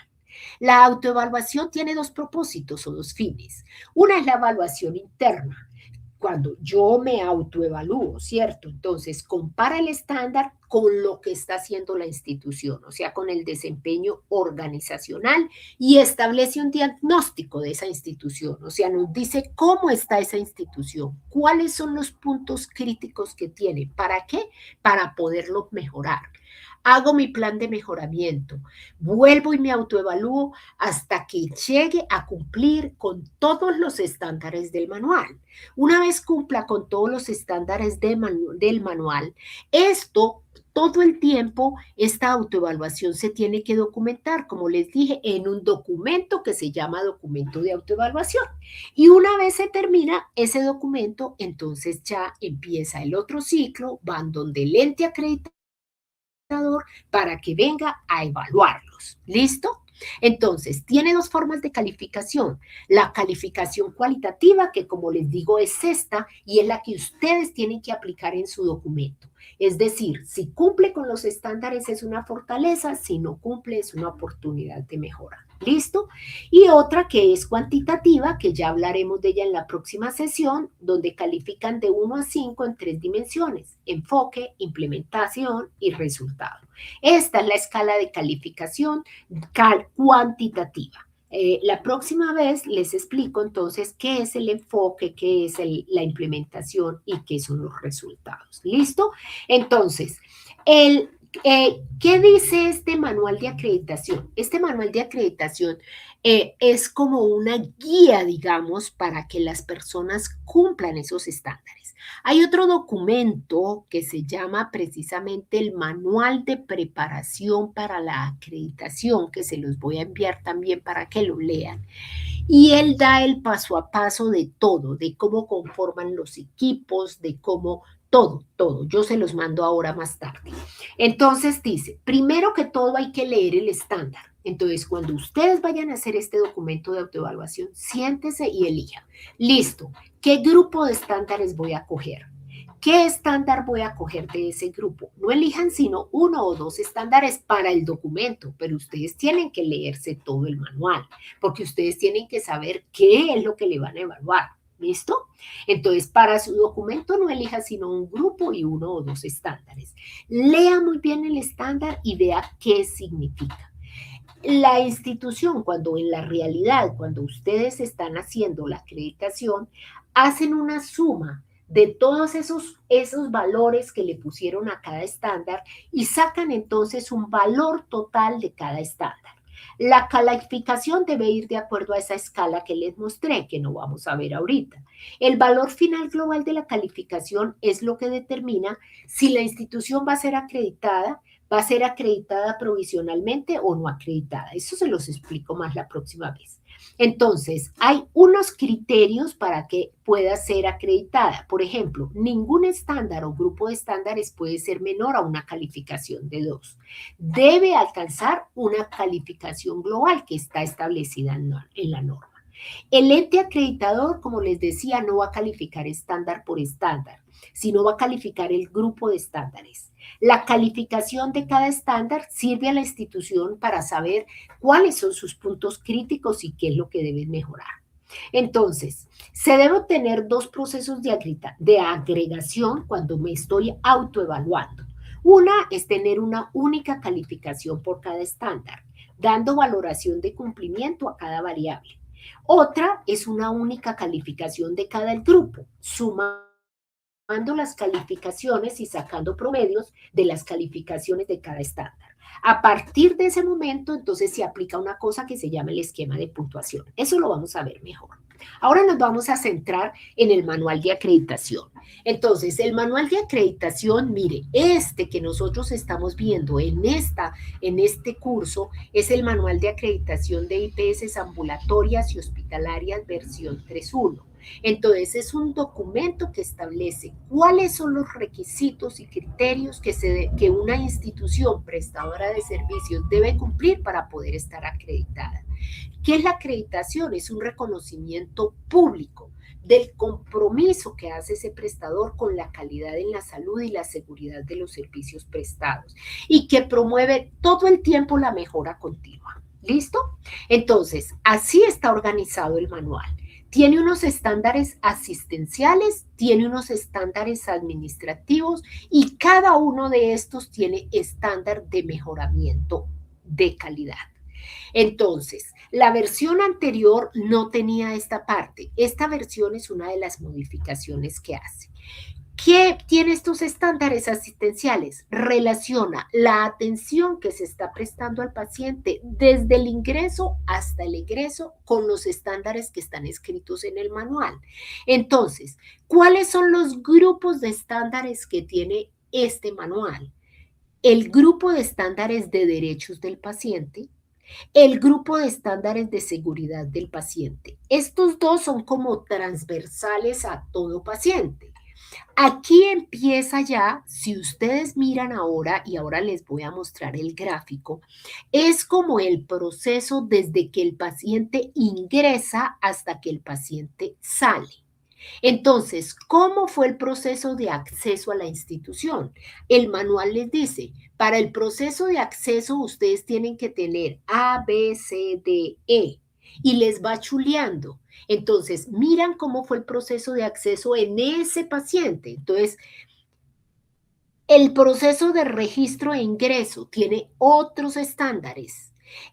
A: La autoevaluación tiene dos propósitos o dos fines. Una es la evaluación interna, cuando yo me autoevalúo, ¿cierto? Entonces, compara el estándar con lo que está haciendo la institución, o sea, con el desempeño organizacional y establece un diagnóstico de esa institución, o sea, nos dice cómo está esa institución, cuáles son los puntos críticos que tiene, ¿para qué? Para poderlo mejorar. Hago mi plan de mejoramiento, vuelvo y me autoevalúo hasta que llegue a cumplir con todos los estándares del manual. Una vez cumpla con todos los estándares del manual, todo el tiempo, esta autoevaluación se tiene que documentar, como les dije, en un documento que se llama documento de autoevaluación. Y una vez se termina ese documento, entonces ya empieza el otro ciclo, van donde el ente acreditador para que venga a evaluarlos. ¿Listo? Entonces, tiene dos formas de calificación. La calificación cualitativa, que como les digo es esta, y es la que ustedes tienen que aplicar en su documento. Es decir, si cumple con los estándares es una fortaleza, si no cumple es una oportunidad de mejora. ¿Listo? Y otra que es cuantitativa, que ya hablaremos de ella en la próxima sesión, donde califican de 1 a 5 en 3 dimensiones: enfoque, implementación y resultado. Esta es la escala de calificación cuantitativa. La próxima vez les explico entonces qué es el enfoque, qué es la implementación y qué son los resultados. ¿Listo? Entonces, ¿qué dice este manual de acreditación? Este manual de acreditación es como una guía, digamos, para que las personas cumplan esos estándares. Hay otro documento que se llama precisamente el Manual de Preparación para la Acreditación, que se los voy a enviar también para que lo lean. Y él da el paso a paso de todo, de cómo conforman los equipos, de cómo todo, todo. Yo se los mando ahora más tarde. Entonces dice, primero que todo hay que leer el estándar. Entonces, cuando ustedes vayan a hacer este documento de autoevaluación, siéntese y elija. Listo, ¿qué grupo de estándares voy a coger? ¿Qué estándar voy a coger de ese grupo? No elijan sino uno o dos estándares para el documento, pero ustedes tienen que leerse todo el manual, porque ustedes tienen que saber qué es lo que le van a evaluar. ¿Listo? Entonces, para su documento no elija sino un grupo y uno o dos estándares. Lea muy bien el estándar y vea qué significa. La institución, cuando en la realidad, cuando ustedes están haciendo la acreditación, hacen una suma de todos esos valores que le pusieron a cada estándar y sacan entonces un valor total de cada estándar. La calificación debe ir de acuerdo a esa escala que les mostré, que no vamos a ver ahorita. El valor final global de la calificación es lo que determina si la institución va a ser acreditada provisionalmente o no acreditada. Eso se los explico más la próxima vez. Entonces, hay unos criterios para que pueda ser acreditada. Por ejemplo, ningún estándar o grupo de estándares puede ser menor a una calificación de 2. Debe alcanzar una calificación global que está establecida en la norma. El ente acreditador, como les decía, no va a calificar estándar por estándar, sino va a calificar el grupo de estándares. La calificación de cada estándar sirve a la institución para saber cuáles son sus puntos críticos y qué es lo que deben mejorar. Entonces, se deben tener dos procesos de agregación cuando me estoy autoevaluando. Una es tener una única calificación por cada estándar, dando valoración de cumplimiento a cada variable. Otra es una única calificación de cada grupo, sumando las calificaciones y sacando promedios de las calificaciones de cada estándar. A partir de ese momento, entonces se aplica una cosa que se llama el esquema de puntuación. Eso lo vamos a ver mejor. Ahora nos vamos a centrar en el manual de acreditación. Entonces, el manual de acreditación, mire, este que nosotros estamos viendo en este curso es el manual de acreditación de IPS ambulatorias y hospitalarias versión 3.1. Entonces, es un documento que establece cuáles son los requisitos y criterios que una institución prestadora de servicios debe cumplir para poder estar acreditada. ¿Qué es la acreditación? Es un reconocimiento público del compromiso que hace ese prestador con la calidad en la salud y la seguridad de los servicios prestados y que promueve todo el tiempo la mejora continua. ¿Listo? Entonces, así está organizado el manual. Tiene unos estándares asistenciales, tiene unos estándares administrativos y cada uno de estos tiene estándar de mejoramiento de calidad. Entonces, la versión anterior no tenía esta parte. Esta versión es una de las modificaciones que hace. ¿Qué tiene estos estándares asistenciales? Relaciona la atención que se está prestando al paciente desde el ingreso hasta el egreso con los estándares que están escritos en el manual. Entonces, ¿cuáles son los grupos de estándares que tiene este manual? El grupo de estándares de derechos del paciente, el grupo de estándares de seguridad del paciente. Estos dos son como transversales a todo paciente. Aquí empieza ya, si ustedes miran ahora, y ahora les voy a mostrar el gráfico, es como el proceso desde que el paciente ingresa hasta que el paciente sale. Entonces, ¿cómo fue el proceso de acceso a la institución? El manual les dice, para el proceso de acceso ustedes tienen que tener A, B, C, D, E y les va chuleando. Entonces, miran cómo fue el proceso de acceso en ese paciente. Entonces, el proceso de registro e ingreso tiene otros estándares.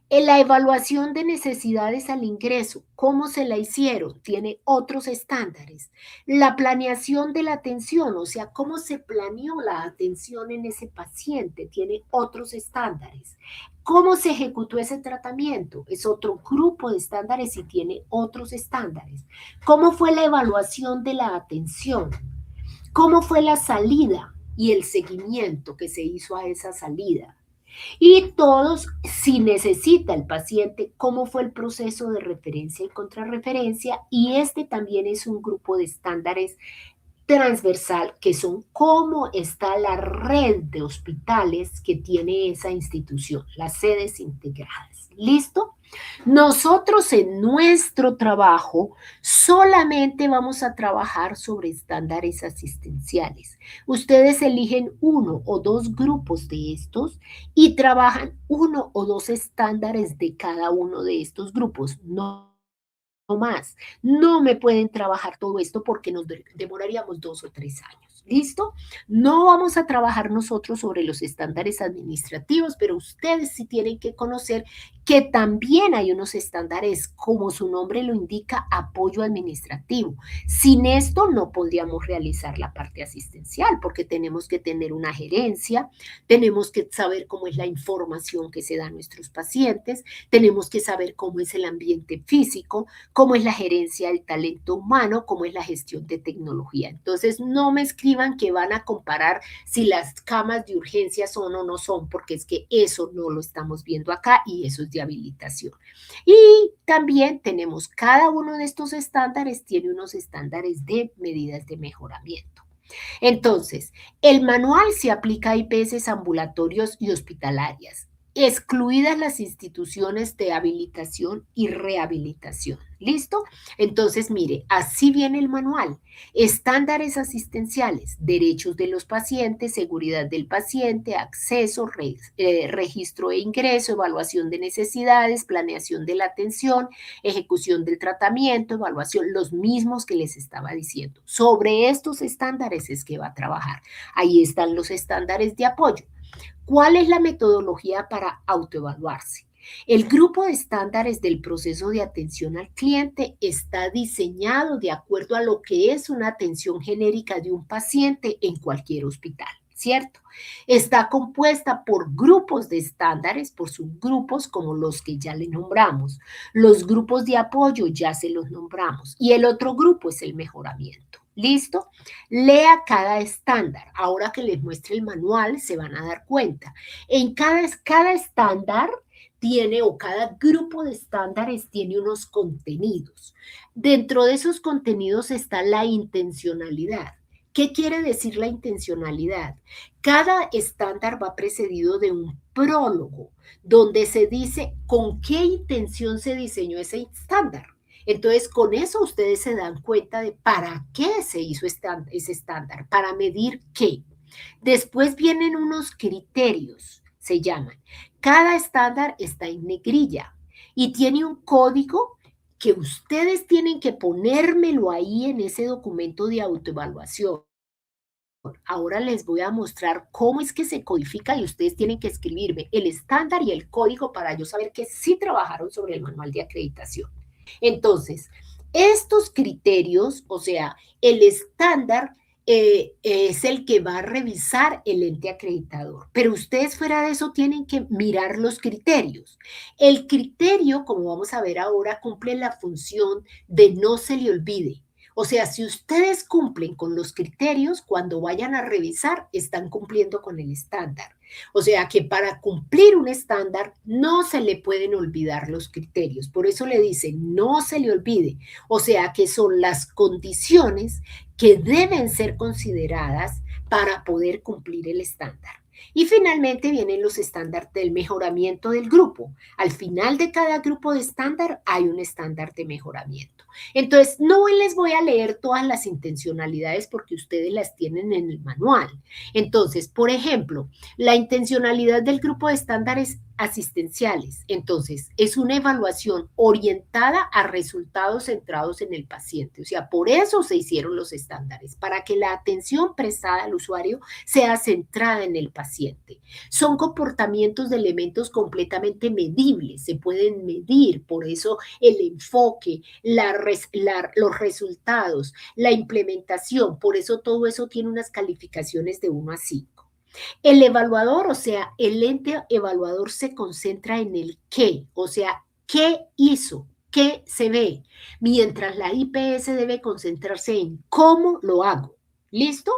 A: En la evaluación de necesidades al ingreso, cómo se la hicieron, tiene otros estándares. La planeación de la atención, o sea, cómo se planeó la atención en ese paciente, tiene otros estándares. Cómo se ejecutó ese tratamiento, es otro grupo de estándares y tiene otros estándares. Cómo fue la evaluación de la atención, cómo fue la salida y el seguimiento que se hizo a esa salida. Y todos, si necesita el paciente, cómo fue el proceso de referencia y contrarreferencia. Y este también es un grupo de estándares transversal, que son cómo está la red de hospitales que tiene esa institución, las sedes integradas. ¿Listo? Nosotros en nuestro trabajo solamente vamos a trabajar sobre estándares asistenciales. Ustedes eligen uno o dos grupos de estos y trabajan uno o dos estándares de cada uno de estos grupos. No más. No me pueden trabajar todo esto porque nos demoraríamos 2 o 3 años. ¿Listo? No vamos a trabajar nosotros sobre los estándares administrativos, pero ustedes sí tienen que conocer que también hay unos estándares, como su nombre lo indica, apoyo administrativo. Sin esto no podríamos realizar la parte asistencial porque tenemos que tener una gerencia, tenemos que saber cómo es la información que se da a nuestros pacientes, tenemos que saber cómo es el ambiente físico, cómo es la gerencia del talento humano, cómo es la gestión de tecnología. Entonces, no me escriban que van a comparar si las camas de urgencia son o no son, porque es que eso no lo estamos viendo acá y eso es de habilitación. Y también tenemos cada uno de estos estándares, tiene unos estándares de medidas de mejoramiento. Entonces, el manual se aplica a IPS ambulatorios y hospitalarias, excluidas las instituciones de habilitación y rehabilitación. ¿Listo? Entonces, mire, así viene el manual. Estándares asistenciales, derechos de los pacientes, seguridad del paciente, acceso, registro e ingreso, evaluación de necesidades, planeación de la atención, ejecución del tratamiento, evaluación, los mismos que les estaba diciendo. Sobre estos estándares es que va a trabajar. Ahí están los estándares de apoyo. ¿Cuál es la metodología para autoevaluarse? El grupo de estándares del proceso de atención al cliente está diseñado de acuerdo a lo que es una atención genérica de un paciente en cualquier hospital, ¿cierto? Está compuesta por grupos de estándares, por subgrupos como los que ya le nombramos. Los grupos de apoyo ya se los nombramos. Y el otro grupo es el mejoramiento. ¿Listo? Lea cada estándar. Ahora que les muestre el manual, se van a dar cuenta. En cada estándar tiene, o cada grupo de estándares tiene unos contenidos. Dentro de esos contenidos está la intencionalidad. ¿Qué quiere decir la intencionalidad? Cada estándar va precedido de un prólogo donde se dice con qué intención se diseñó ese estándar. Entonces, con eso ustedes se dan cuenta de para qué se hizo ese estándar, para medir qué. Después vienen unos criterios, se llaman. Cada estándar está en negrilla y tiene un código que ustedes tienen que ponérmelo ahí en ese documento de autoevaluación. Ahora les voy a mostrar cómo es que se codifica y ustedes tienen que escribirme el estándar y el código para yo saber que sí trabajaron sobre el manual de acreditación. Entonces, estos criterios, o sea, el estándar es el que va a revisar el ente acreditador, pero ustedes fuera de eso tienen que mirar los criterios. El criterio, como vamos a ver ahora, cumple la función de no se le olvide. O sea, si ustedes cumplen con los criterios, cuando vayan a revisar, están cumpliendo con el estándar. O sea que para cumplir un estándar no se le pueden olvidar los criterios. Por eso le dicen, no se le olvide. O sea que son las condiciones que deben ser consideradas para poder cumplir el estándar. Y finalmente vienen los estándares del mejoramiento del grupo. Al final de cada grupo de estándar hay un estándar de mejoramiento. Entonces, no les voy a leer todas las intencionalidades porque ustedes las tienen en el manual. Entonces, por ejemplo, la intencionalidad del grupo de estándares asistenciales. Entonces, es una evaluación orientada a resultados centrados en el paciente. O sea, por eso se hicieron los estándares, para que la atención prestada al usuario sea centrada en el paciente. Son comportamientos de elementos completamente medibles, se pueden medir, por eso el enfoque, los resultados, la implementación, por eso todo eso tiene unas calificaciones de 1 a 5. El evaluador, o sea, el ente evaluador se concentra en el qué, o sea, qué hizo, qué se ve, mientras la IPS debe concentrarse en cómo lo hago. ¿Listo?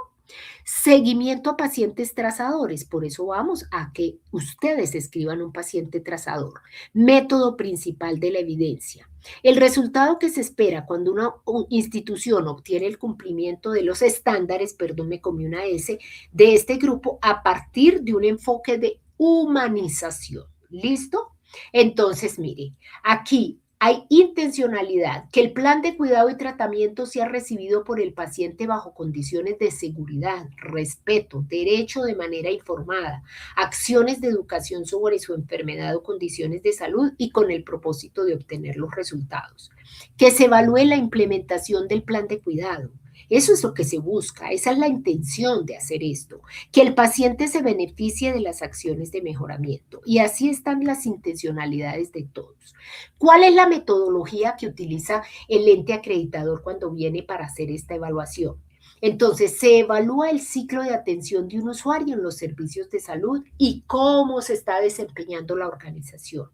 A: Seguimiento a pacientes trazadores, por eso vamos a que ustedes escriban un paciente trazador. Método principal de la evidencia. El resultado que se espera cuando una institución obtiene el cumplimiento de los estándares, perdón, me comí una S, de este grupo a partir de un enfoque de humanización. ¿Listo? Entonces, mire, aquí hay intencionalidad, que el plan de cuidado y tratamiento sea recibido por el paciente bajo condiciones de seguridad, respeto, derecho de manera informada, acciones de educación sobre su enfermedad o condiciones de salud y con el propósito de obtener los resultados. Que se evalúe la implementación del plan de cuidado. Eso es lo que se busca, esa es la intención de hacer esto, que el paciente se beneficie de las acciones de mejoramiento. Y así están las intencionalidades de todos. ¿Cuál es la metodología que utiliza el ente acreditador cuando viene para hacer esta evaluación? Entonces, se evalúa el ciclo de atención de un usuario en los servicios de salud y cómo se está desempeñando la organización.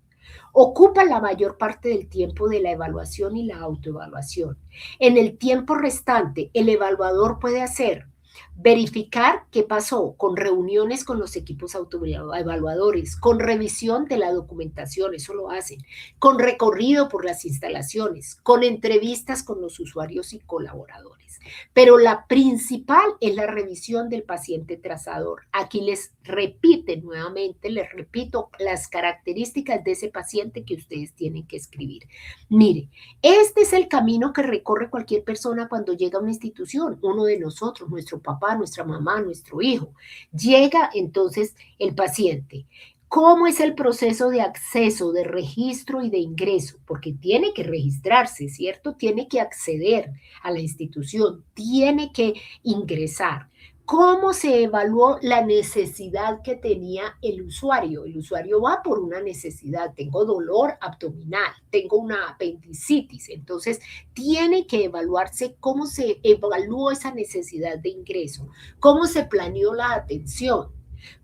A: Ocupa la mayor parte del tiempo de la evaluación y la autoevaluación. En el tiempo restante, el evaluador puede hacer verificar qué pasó con reuniones con los equipos autoevaluadores, con revisión de la documentación, eso lo hacen, con recorrido por las instalaciones, con entrevistas con los usuarios y colaboradores. Pero la principal es la revisión del paciente trazador. Aquí les repite nuevamente, les repito las características de ese paciente que ustedes tienen que escribir. Mire, este es el camino que recorre cualquier persona cuando llega a una institución, uno de nosotros, nuestro papá, nuestra mamá, nuestro hijo. Llega entonces el paciente. ¿Cómo es el proceso de acceso, de registro y de ingreso? Porque tiene que registrarse, ¿cierto? Tiene que acceder a la institución, tiene que ingresar. ¿Cómo se evaluó la necesidad que tenía el usuario? El usuario va por una necesidad, tengo dolor abdominal, tengo una apendicitis, entonces tiene que evaluarse cómo se evaluó esa necesidad de ingreso, cómo se planeó la atención,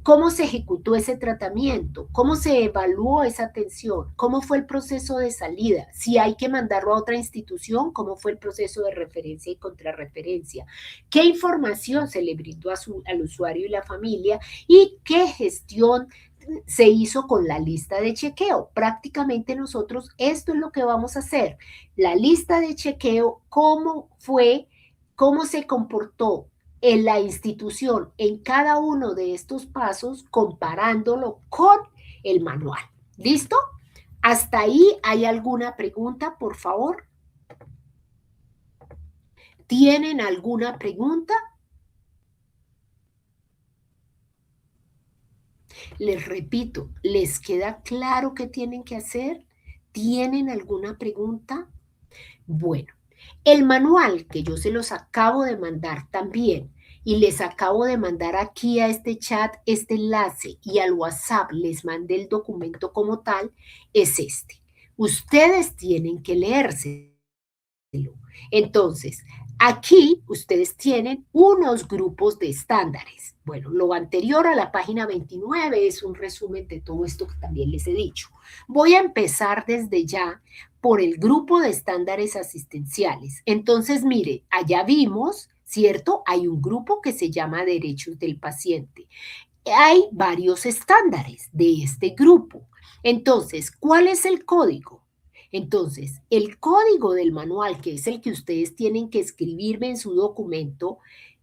A: cómo se ejecutó ese tratamiento, cómo se evaluó esa atención, cómo fue el proceso de salida, si hay que mandarlo a otra institución, cómo fue el proceso de referencia y contrarreferencia, qué información se le brindó al usuario y la familia y qué gestión se hizo con la lista de chequeo. Prácticamente nosotros esto es lo que vamos a hacer. La lista de chequeo, cómo fue, cómo se comportó en la institución en cada uno de estos pasos, comparándolo con el manual. ¿Listo? ¿Hasta ahí hay alguna pregunta, por favor? ¿Tienen alguna pregunta? Les repito, ¿les queda claro qué tienen que hacer? ¿Tienen alguna pregunta? Bueno, el manual que yo se los acabo de mandar también y les acabo de mandar aquí a este chat este enlace y al WhatsApp les mandé el documento como tal, es este. Ustedes tienen que leérselo. Entonces, aquí ustedes tienen unos grupos de estándares. Bueno, lo anterior a la página 29 es un resumen de todo esto que también les he dicho. Voy a empezar desde ya por el grupo de estándares asistenciales. Entonces, mire, allá vimos, ¿cierto? Hay un grupo que se llama derechos del paciente. Hay varios estándares de este grupo. Entonces, ¿cuál es el código? Entonces, el código del manual, que es el que ustedes tienen que escribirme en su documento,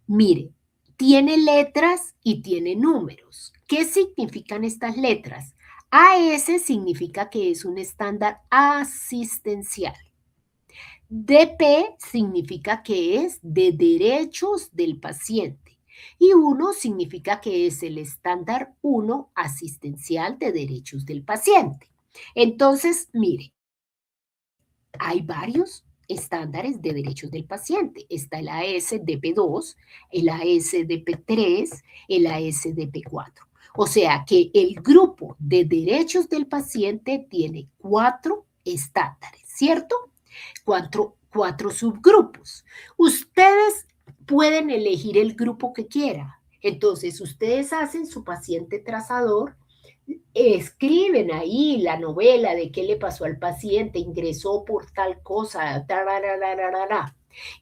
A: mire, tiene letras y tiene números. ¿Qué significan estas letras? AS significa que es un estándar asistencial. DP significa que es de derechos del paciente. Y 1 significa que es el estándar 1 asistencial de derechos del paciente. Entonces, mire, hay varios estándares de derechos del paciente. Está el ASDP2, el ASDP3, el ASDP4. O sea que el grupo de derechos del paciente tiene 4 estándares, ¿cierto? Cuatro subgrupos. Ustedes pueden elegir el grupo que quieran. Entonces, ustedes hacen su paciente trazador, escriben ahí la novela de qué le pasó al paciente, ingresó por tal cosa,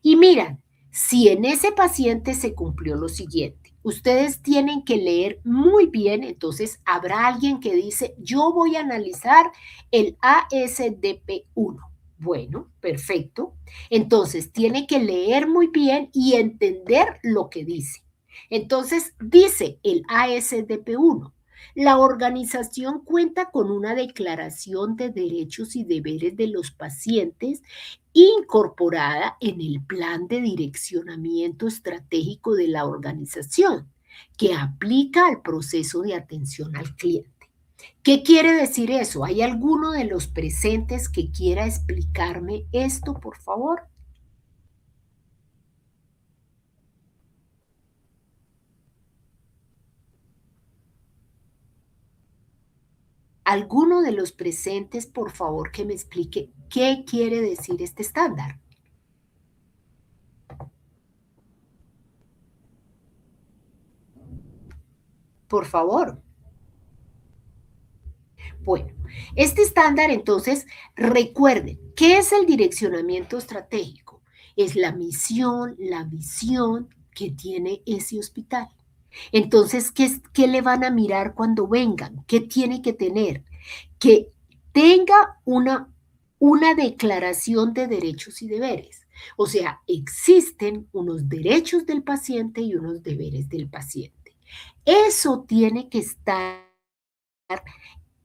A: y miran, si en ese paciente se cumplió lo siguiente, ustedes tienen que leer muy bien, entonces habrá alguien que dice, yo voy a analizar el ASDP1. Bueno, perfecto. Entonces, tiene que leer muy bien y entender lo que dice. Entonces, dice el ASDP1. La organización cuenta con una declaración de derechos y deberes de los pacientes incorporada en el plan de direccionamiento estratégico de la organización, que aplica al proceso de atención al cliente. ¿Qué quiere decir eso? ¿Hay alguno de los presentes que quiera explicarme esto, por favor? ¿Alguno de los presentes, por favor, que me explique qué quiere decir este estándar? Por favor. Bueno, este estándar, entonces, recuerden, ¿qué es el direccionamiento estratégico? Es la misión, la visión que tiene ese hospital. Entonces, ¿qué le van a mirar cuando vengan? ¿Qué tiene que tener? Que tenga una declaración de derechos y deberes. O sea, existen unos derechos del paciente y unos deberes del paciente. Eso tiene que estar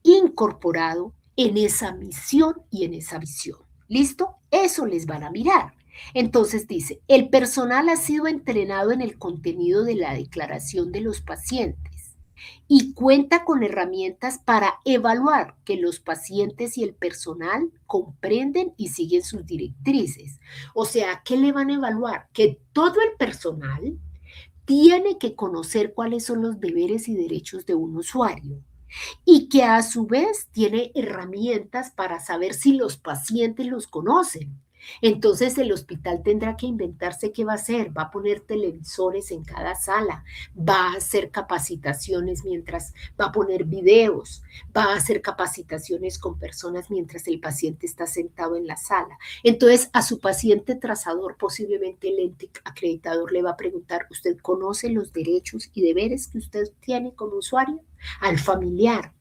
A: incorporado en esa misión y en esa visión. ¿Listo? Eso les van a mirar. Entonces dice, el personal ha sido entrenado en el contenido de la declaración de los pacientes y cuenta con herramientas para evaluar que los pacientes y el personal comprenden y siguen sus directrices. O sea, ¿qué le van a evaluar? Que todo el personal tiene que conocer cuáles son los deberes y derechos de un usuario y que a su vez tiene herramientas para saber si los pacientes los conocen. Entonces el hospital tendrá que inventarse qué va a hacer, va a poner televisores en cada sala, va a hacer capacitaciones mientras, va a poner videos, va a hacer capacitaciones con personas mientras el paciente está sentado en la sala. Entonces a su paciente trazador, posiblemente el ente acreditador le va a preguntar, ¿usted conoce los derechos y deberes que usted tiene como usuario? Al familiar,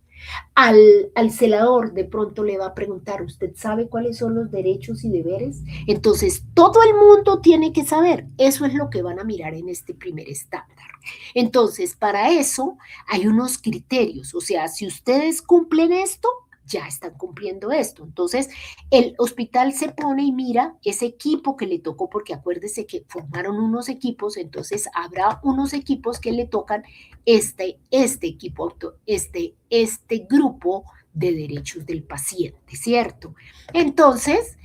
A: al celador de pronto le va a preguntar, ¿usted sabe cuáles son los derechos y deberes? Entonces, todo el mundo tiene que saber. Eso es lo que van a mirar en este primer estándar. Entonces, para eso hay unos criterios. O sea, si ustedes cumplen esto, ya están cumpliendo esto. Entonces, el hospital se pone y mira ese equipo que le tocó, porque acuérdese que formaron unos equipos, entonces habrá unos equipos que le tocan este equipo, este grupo de derechos del paciente, ¿cierto? Entonces,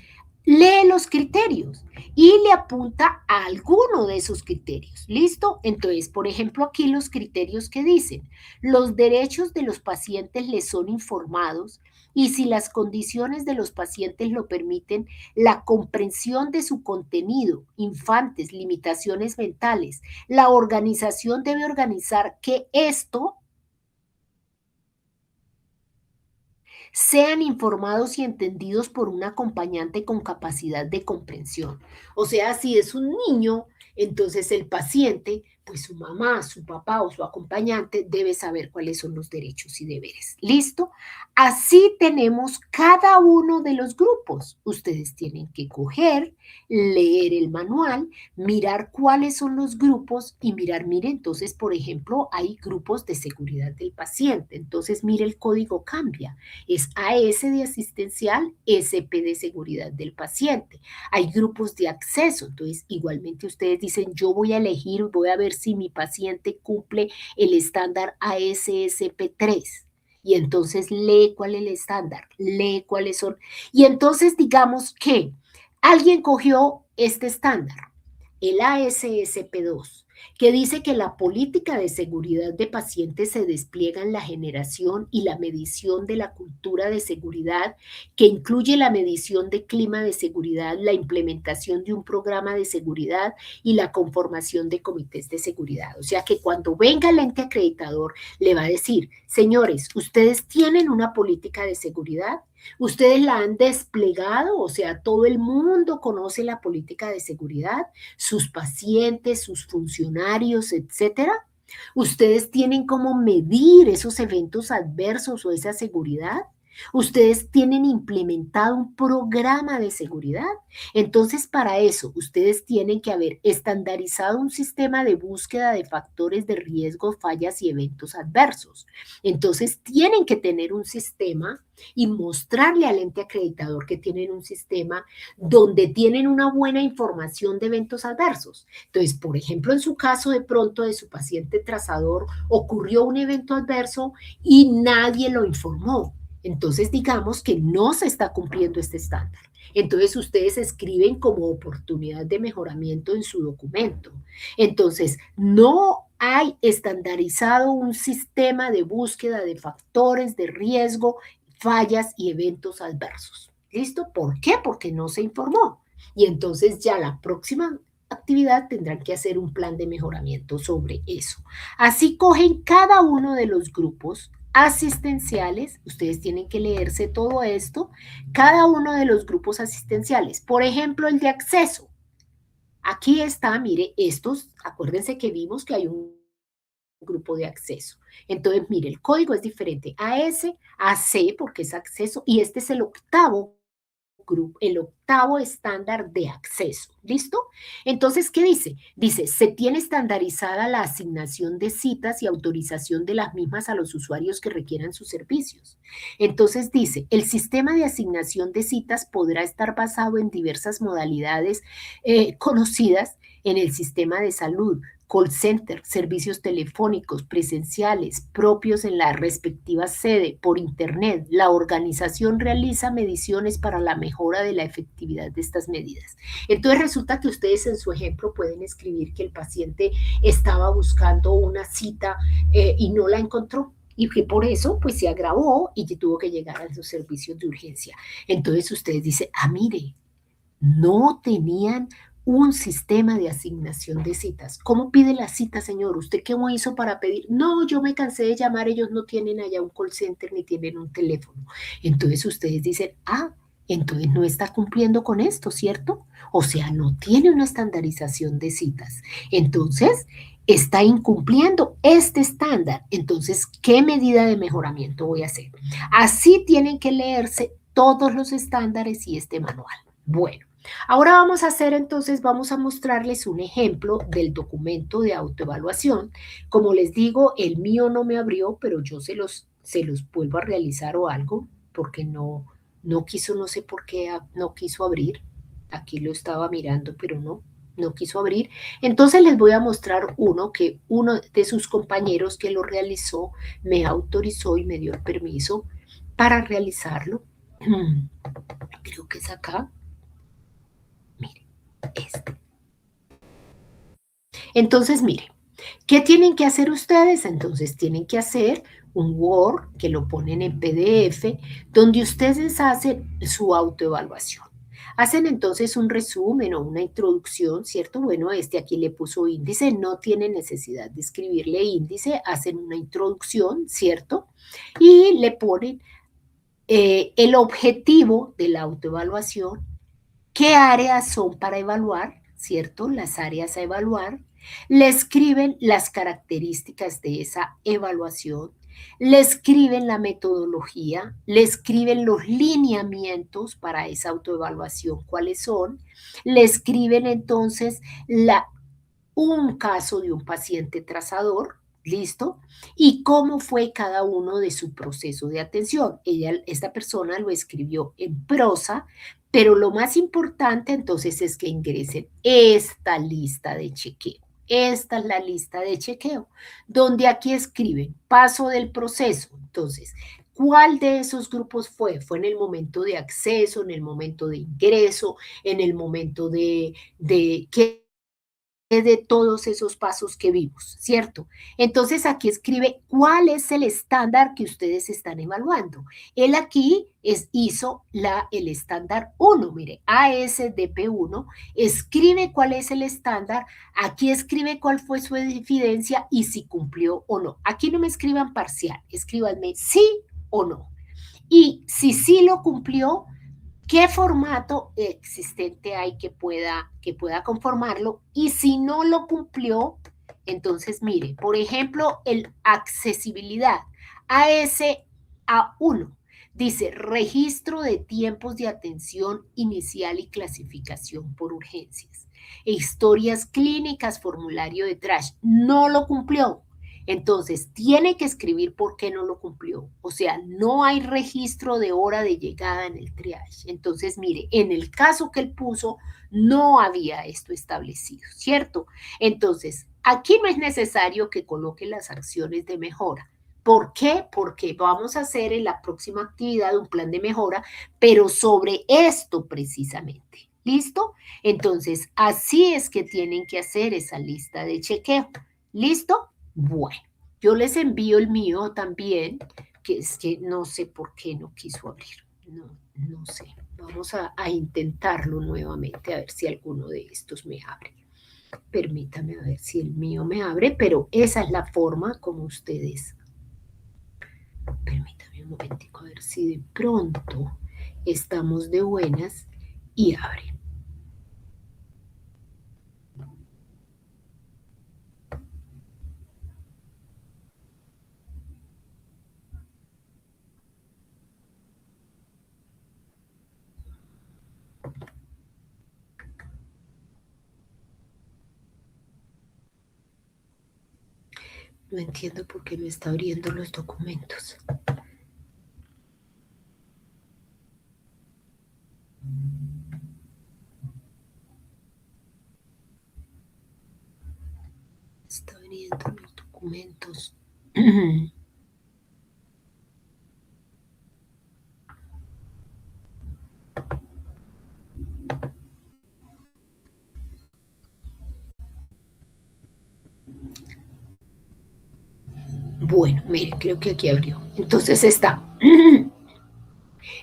A: lee los criterios y le apunta a alguno de esos criterios. ¿Listo? Entonces, por ejemplo, aquí los criterios que dicen, los derechos de los pacientes les son informados y si las condiciones de los pacientes lo permiten, la comprensión de su contenido, infantes, limitaciones mentales. La organización debe organizar que esto sean informados y entendidos por un acompañante con capacidad de comprensión. O sea, si es un niño, entonces el paciente, pues su mamá, su papá o su acompañante debe saber cuáles son los derechos y deberes. ¿Listo? Así tenemos cada uno de los grupos. Ustedes tienen que coger, leer el manual, mirar cuáles son los grupos y mirar, mire, entonces, por ejemplo, hay grupos de seguridad del paciente. Entonces, mire, el código cambia. Es AS de asistencial, SP de seguridad del paciente. Hay grupos de acceso. Entonces, igualmente ustedes dicen, yo voy a elegir, voy a ver si mi paciente cumple el estándar ASSP3. Y entonces lee cuál es el estándar, lee cuáles son. Y entonces digamos que alguien cogió este estándar, el ASSP2, que dice que la política de seguridad de pacientes se despliega en la generación y la medición de la cultura de seguridad, que incluye la medición de clima de seguridad, la implementación de un programa de seguridad y la conformación de comités de seguridad. O sea que cuando venga el ente acreditador, le va a decir, señores, ustedes tienen una política de seguridad, ustedes la han desplegado, o sea, todo el mundo conoce la política de seguridad, sus pacientes, sus funcionarios, etcétera. Ustedes tienen cómo medir esos eventos adversos o esa seguridad. Ustedes tienen implementado un programa de seguridad. Entonces, para eso, ustedes tienen que haber estandarizado un sistema de búsqueda de factores de riesgo, fallas y eventos adversos. Entonces, tienen que tener un sistema y mostrarle al ente acreditador que tienen un sistema donde tienen una buena información de eventos adversos. Entonces, por ejemplo, en su caso de pronto de su paciente trazador ocurrió un evento adverso y nadie lo informó. Entonces, digamos que no se está cumpliendo este estándar. Entonces, ustedes escriben como oportunidad de mejoramiento en su documento. Entonces, no hay estandarizado un sistema de búsqueda de factores de riesgo, fallas y eventos adversos. ¿Listo? ¿Por qué? Porque no se informó. Y entonces ya la próxima actividad tendrán que hacer un plan de mejoramiento sobre eso. Así cogen cada uno de los grupos asistenciales, ustedes tienen que leerse todo esto, cada uno de los grupos asistenciales. Por ejemplo, el de acceso. Aquí está, mire, estos, acuérdense que vimos que hay un grupo de acceso. Entonces, mire, el código es diferente a S, a C, porque es acceso, y este es el octavo grupo, el octavo estándar de acceso. ¿Listo? Entonces, ¿qué dice? Dice, se tiene estandarizada la asignación de citas y autorización de las mismas a los usuarios que requieran sus servicios. Entonces dice, el sistema de asignación de citas podrá estar basado en diversas modalidades conocidas en el sistema de salud, call center, servicios telefónicos, presenciales, propios en la respectiva sede, por Internet. La organización realiza mediciones para la mejora de la efectividad de estas medidas. Entonces resulta que ustedes en su ejemplo pueden escribir que el paciente estaba buscando una cita y no la encontró y que por eso pues se agravó y que tuvo que llegar a los servicios de urgencia. Entonces ustedes dicen, ah, mire, no tenían un sistema de asignación de citas. ¿Cómo pide la cita, señor? ¿Usted qué hizo para pedir? No, yo me cansé de llamar, ellos no tienen allá un call center ni tienen un teléfono. Entonces ustedes dicen, ah, entonces no está cumpliendo con esto, ¿cierto? O sea, no tiene una estandarización de citas. Entonces, está incumpliendo este estándar. Entonces, ¿qué medida de mejoramiento voy a hacer? Así tienen que leerse todos los estándares y este manual. Bueno. Ahora vamos a hacer entonces, vamos a mostrarles un ejemplo del documento de autoevaluación. Como les digo, el mío no me abrió, pero yo se los vuelvo a realizar o algo, porque no quiso, no sé por qué no quiso abrir. Aquí lo estaba mirando, pero no quiso abrir. Entonces les voy a mostrar uno que uno de sus compañeros que lo realizó me autorizó y me dio el permiso para realizarlo. Creo que es acá. Mire, este. Entonces, mire, ¿qué tienen que hacer ustedes? Entonces, tienen que hacer un Word que lo ponen en PDF, donde ustedes hacen su autoevaluación. Hacen entonces un resumen o una introducción, ¿cierto? Bueno, este aquí le puso índice, no tiene necesidad de escribirle índice, hacen una introducción, ¿cierto? Y le ponen el objetivo de la autoevaluación, qué áreas son para evaluar, ¿cierto? Las áreas a evaluar, le escriben las características de esa evaluación, le escriben la metodología, le escriben los lineamientos para esa autoevaluación, cuáles son, le escriben entonces un caso de un paciente trazador, ¿listo? Y cómo fue cada uno de su proceso de atención. Esta persona lo escribió en prosa, pero lo más importante entonces es que ingresen esta lista de chequeo. Esta es la lista de chequeo, donde aquí escriben paso del proceso. Entonces, ¿cuál de esos grupos fue? ¿Fue en el momento de acceso, en el momento de ingreso, en el momento de qué de todos esos pasos que vimos, ¿cierto? Entonces aquí escribe cuál es el estándar que ustedes están evaluando. Él aquí hizo el estándar 1, mire, ASDP1, escribe cuál es el estándar, aquí escribe cuál fue su evidencia y si cumplió o no. Aquí no me escriban parcial, escríbanme sí o no. Y si sí lo cumplió, qué formato existente hay que pueda conformarlo y si no lo cumplió, entonces mire, por ejemplo, el accesibilidad ASA1 dice registro de tiempos de atención inicial y clasificación por urgencias. Historias clínicas, formulario de trash, no lo cumplió. Entonces, tiene que escribir por qué no lo cumplió. O sea, no hay registro de hora de llegada en el triage. Entonces, mire, en el caso que él puso, no había esto establecido, ¿cierto? Entonces, aquí no es necesario que coloque las acciones de mejora. ¿Por qué? Porque vamos a hacer en la próxima actividad un plan de mejora, pero sobre esto precisamente. ¿Listo? Entonces, así es que tienen que hacer esa lista de chequeo. ¿Listo? Bueno, yo les envío el mío también, que es que no sé por qué no quiso abrir. No sé. Vamos a intentarlo nuevamente, a ver si alguno de estos me abre. Permítame a ver si el mío me abre, pero esa es la forma como ustedes. Permítame un momentico, a ver si de pronto estamos de buenas y abre. No entiendo por qué me está abriendo los documentos. Está abriendo los documentos. Bueno, mire, creo que aquí abrió. Entonces está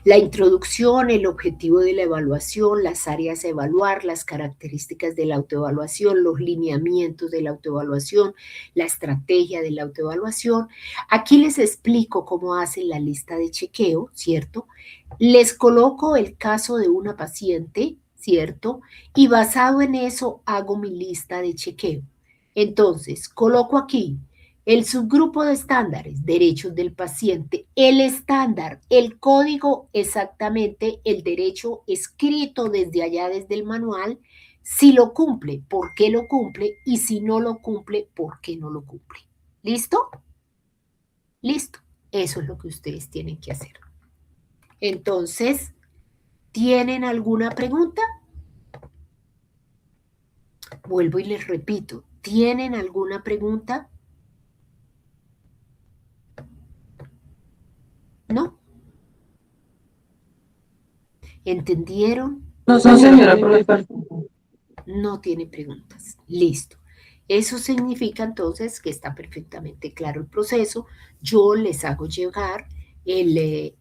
A: la introducción, el objetivo de la evaluación, las áreas a evaluar, las características de la autoevaluación, los lineamientos de la autoevaluación, la estrategia de la autoevaluación. Aquí les explico cómo hacen la lista de chequeo, ¿cierto? Les coloco el caso de una paciente, ¿cierto? Y basado en eso hago mi lista de chequeo. Entonces, coloco aquí el subgrupo de estándares, derechos del paciente, el estándar, el código exactamente, el derecho escrito desde allá, desde el manual, si lo cumple, por qué lo cumple, y si no lo cumple, por qué no lo cumple. ¿Listo? Listo. Eso es lo que ustedes tienen que hacer. Entonces, ¿tienen alguna pregunta? Vuelvo y les repito, ¿tienen alguna pregunta? ¿No? ¿Entendieron?
B: No, señora, profesor.
A: No tiene preguntas. Listo. Eso significa entonces que está perfectamente claro el proceso. Yo les hago llegar el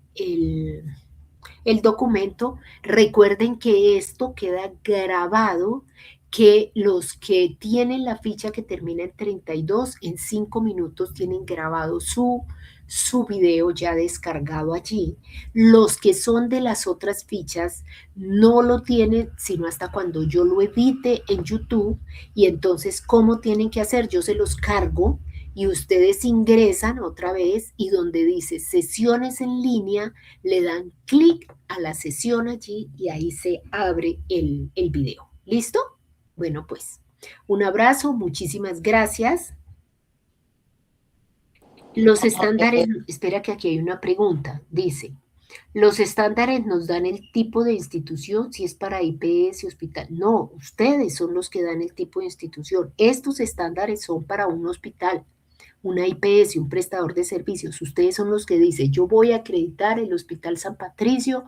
A: documento. Recuerden que esto queda grabado, que los que tienen la ficha que termina en 32, en 5 minutos tienen grabado su video ya descargado allí. Los que son de las otras fichas no lo tienen sino hasta cuando yo lo edite en YouTube, y entonces, ¿cómo tienen que hacer? Yo se los cargo y ustedes ingresan otra vez y donde dice sesiones en línea, le dan clic a la sesión allí y ahí se abre el video. ¿Listo? Bueno, pues un abrazo, muchísimas gracias. Los estándares, espera que aquí hay una pregunta, dice, los estándares nos dan el tipo de institución, si es para IPS, hospital. No, ustedes son los que dan el tipo de institución. Estos estándares son para un hospital, una IPS, un prestador de servicios. Ustedes son los que dicen, yo voy a acreditar el Hospital San Patricio,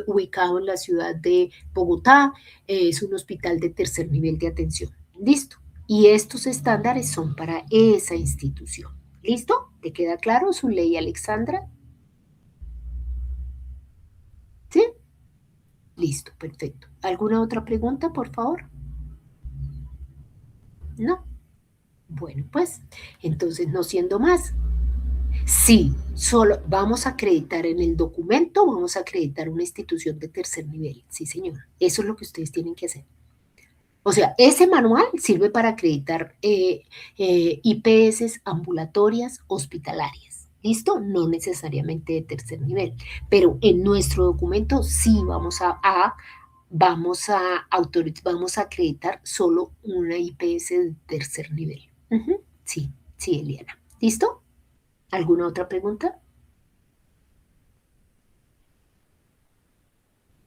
A: ubicado en la ciudad de Bogotá, es un hospital de tercer nivel de atención. Listo. Y estos estándares son para esa institución. ¿Listo? ¿Te queda claro su ley, Alexandra? ¿Sí? Listo, perfecto. ¿Alguna otra pregunta, por favor? ¿No? Bueno, pues, entonces, no siendo más, sí, solo vamos a acreditar en el documento, vamos a acreditar una institución de tercer nivel. Sí, señor. Eso es lo que ustedes tienen que hacer. O sea, ese manual sirve para acreditar IPS ambulatorias hospitalarias. ¿Listo? No necesariamente de tercer nivel, pero en nuestro documento sí vamos a acreditar solo una IPS de tercer nivel. Sí, sí, Eliana. ¿Listo? ¿Alguna otra pregunta?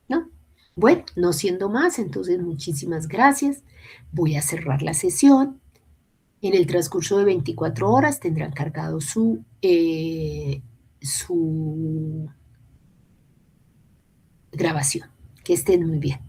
A: ¿No? Bueno, no siendo más, entonces muchísimas gracias. Voy a cerrar la sesión. En el transcurso de 24 horas tendrán cargado su grabación. Que estén muy bien.